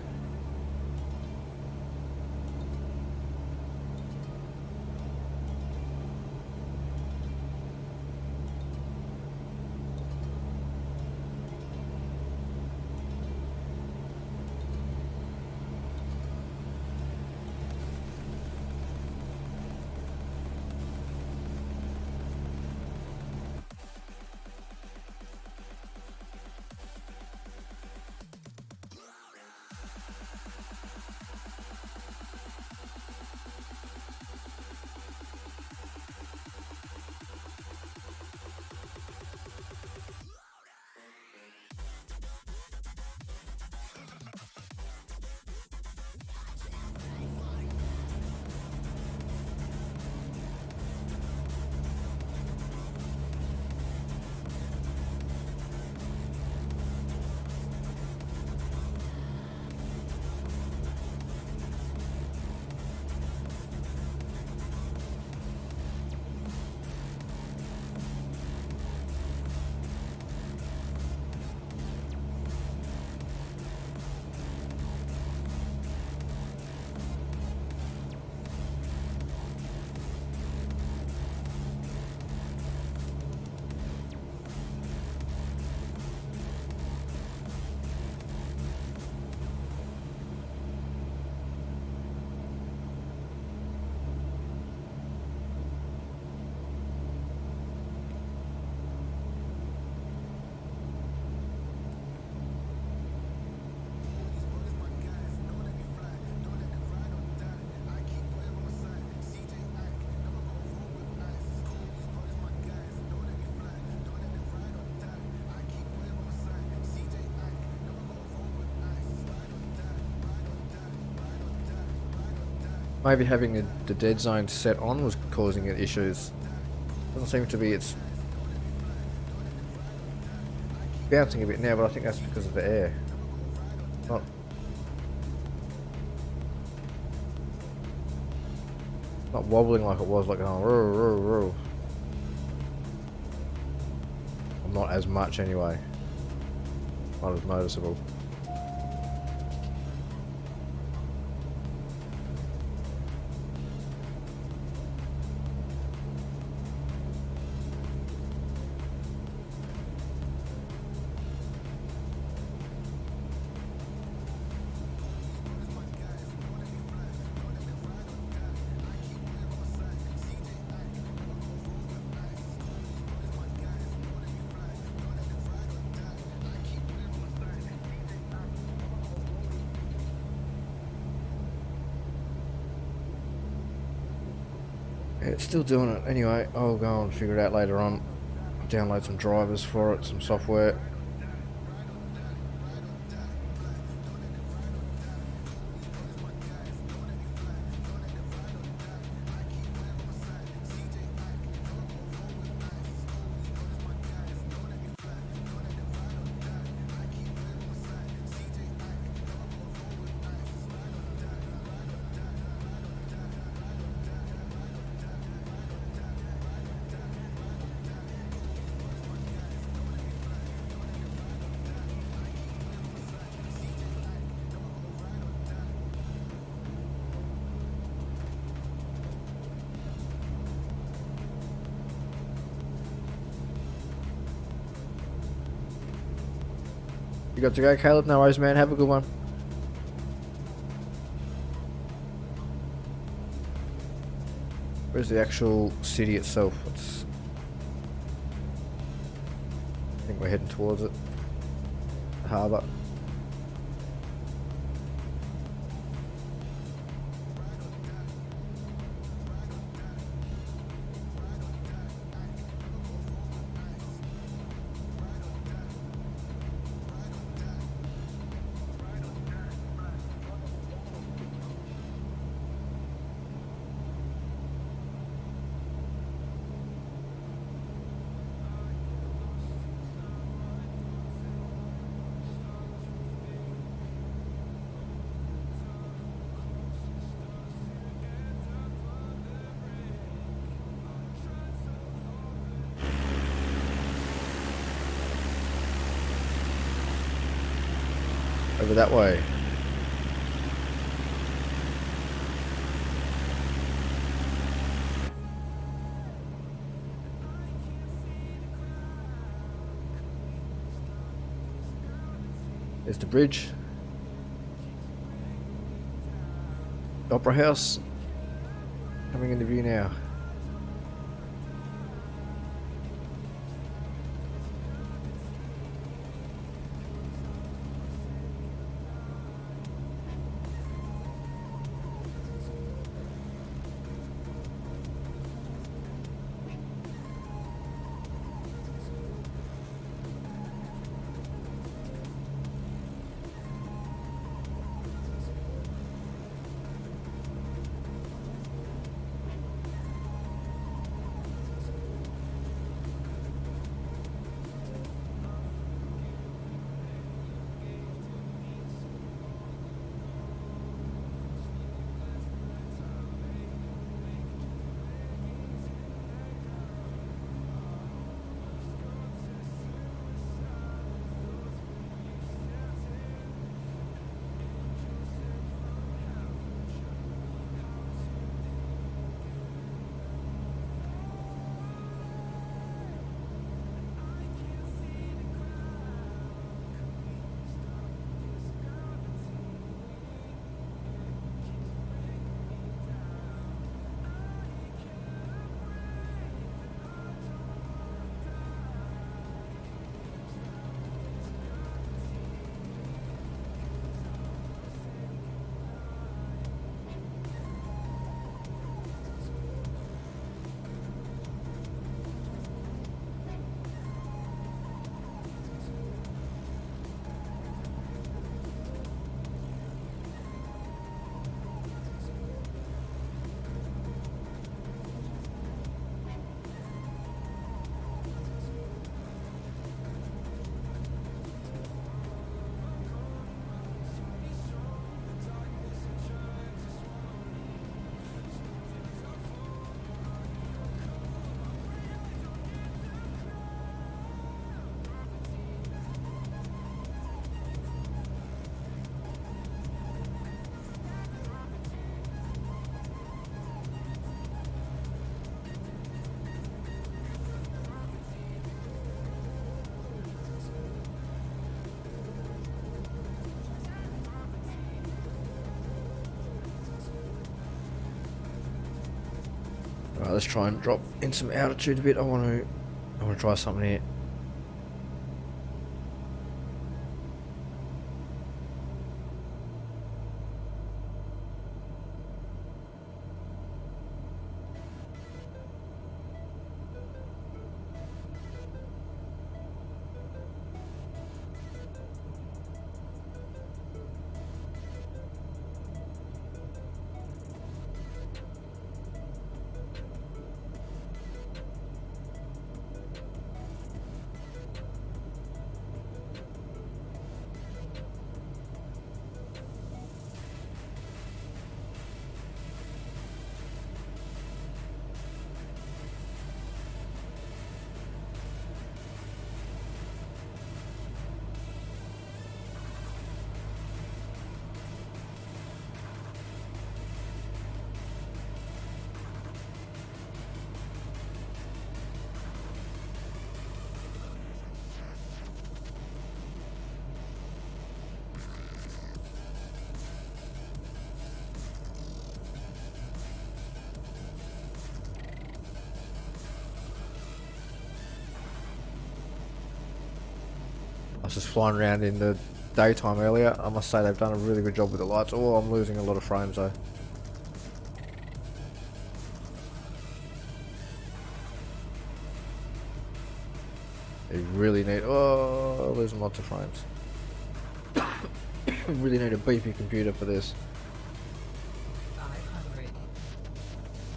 Maybe having the dead zone set on was causing it issues. Doesn't seem to be. It's bouncing a bit now, but I think that's because of the air. Not wobbling like it was, like going roar, roar, roar. Not as much anyway. Not as noticeable. It's still doing it anyway. I'll go and figure it out later on. Download some drivers for it, some software. You got to go, Caleb? No worries, man. Have a good one. Where's the actual city itself? I think we're heading towards it. The harbour. Over that way. There's the bridge. Opera House. Coming into view now. let's try and drop in some altitude a bit. I want to try something here. I was just flying around in the daytime earlier. I must say they've done a really good job with the lights. Oh, I'm losing a lot of frames though. You really need... Oh, losing lots of frames. Really need a beefy computer for this. 500.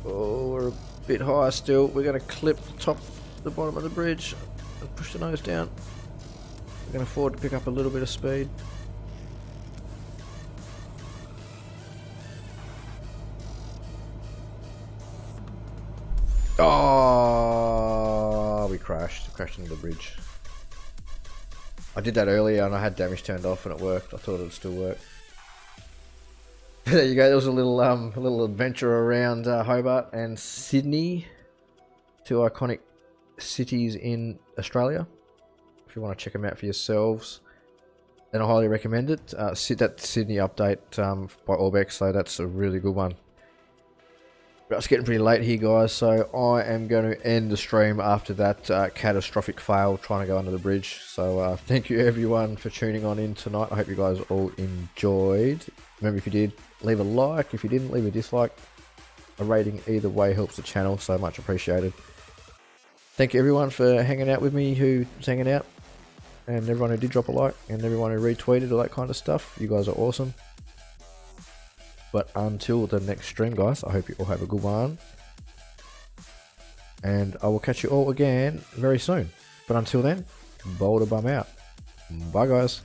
Oh, we're a bit high still. We're going to clip the bottom of the bridge and push the nose down. We can afford to pick up a little bit of speed. Oh, we crashed into the bridge. I did that earlier and I had damage turned off and it worked. I thought it would still work. There you go. There was a little adventure around Hobart and Sydney, two iconic cities in Australia. If you want to check them out for yourselves, then I highly recommend it. That Sydney update by Orbex, so that's a really good one. But it's getting pretty late here, guys, so I am going to end the stream after that catastrophic fail trying to go under the bridge. So thank you everyone for tuning on in tonight. I hope you guys all enjoyed. Remember, if you did, leave a like. If you didn't, leave a dislike. A rating either way helps the channel, so much appreciated. Thank you everyone for hanging out with me, who was hanging out, and everyone who did drop a like, and everyone who retweeted, all that kind of stuff. You guys are awesome. But until the next stream, guys, I hope you all have a good one. And I will catch you all again very soon. But until then, BoulderBum out. Bye, guys.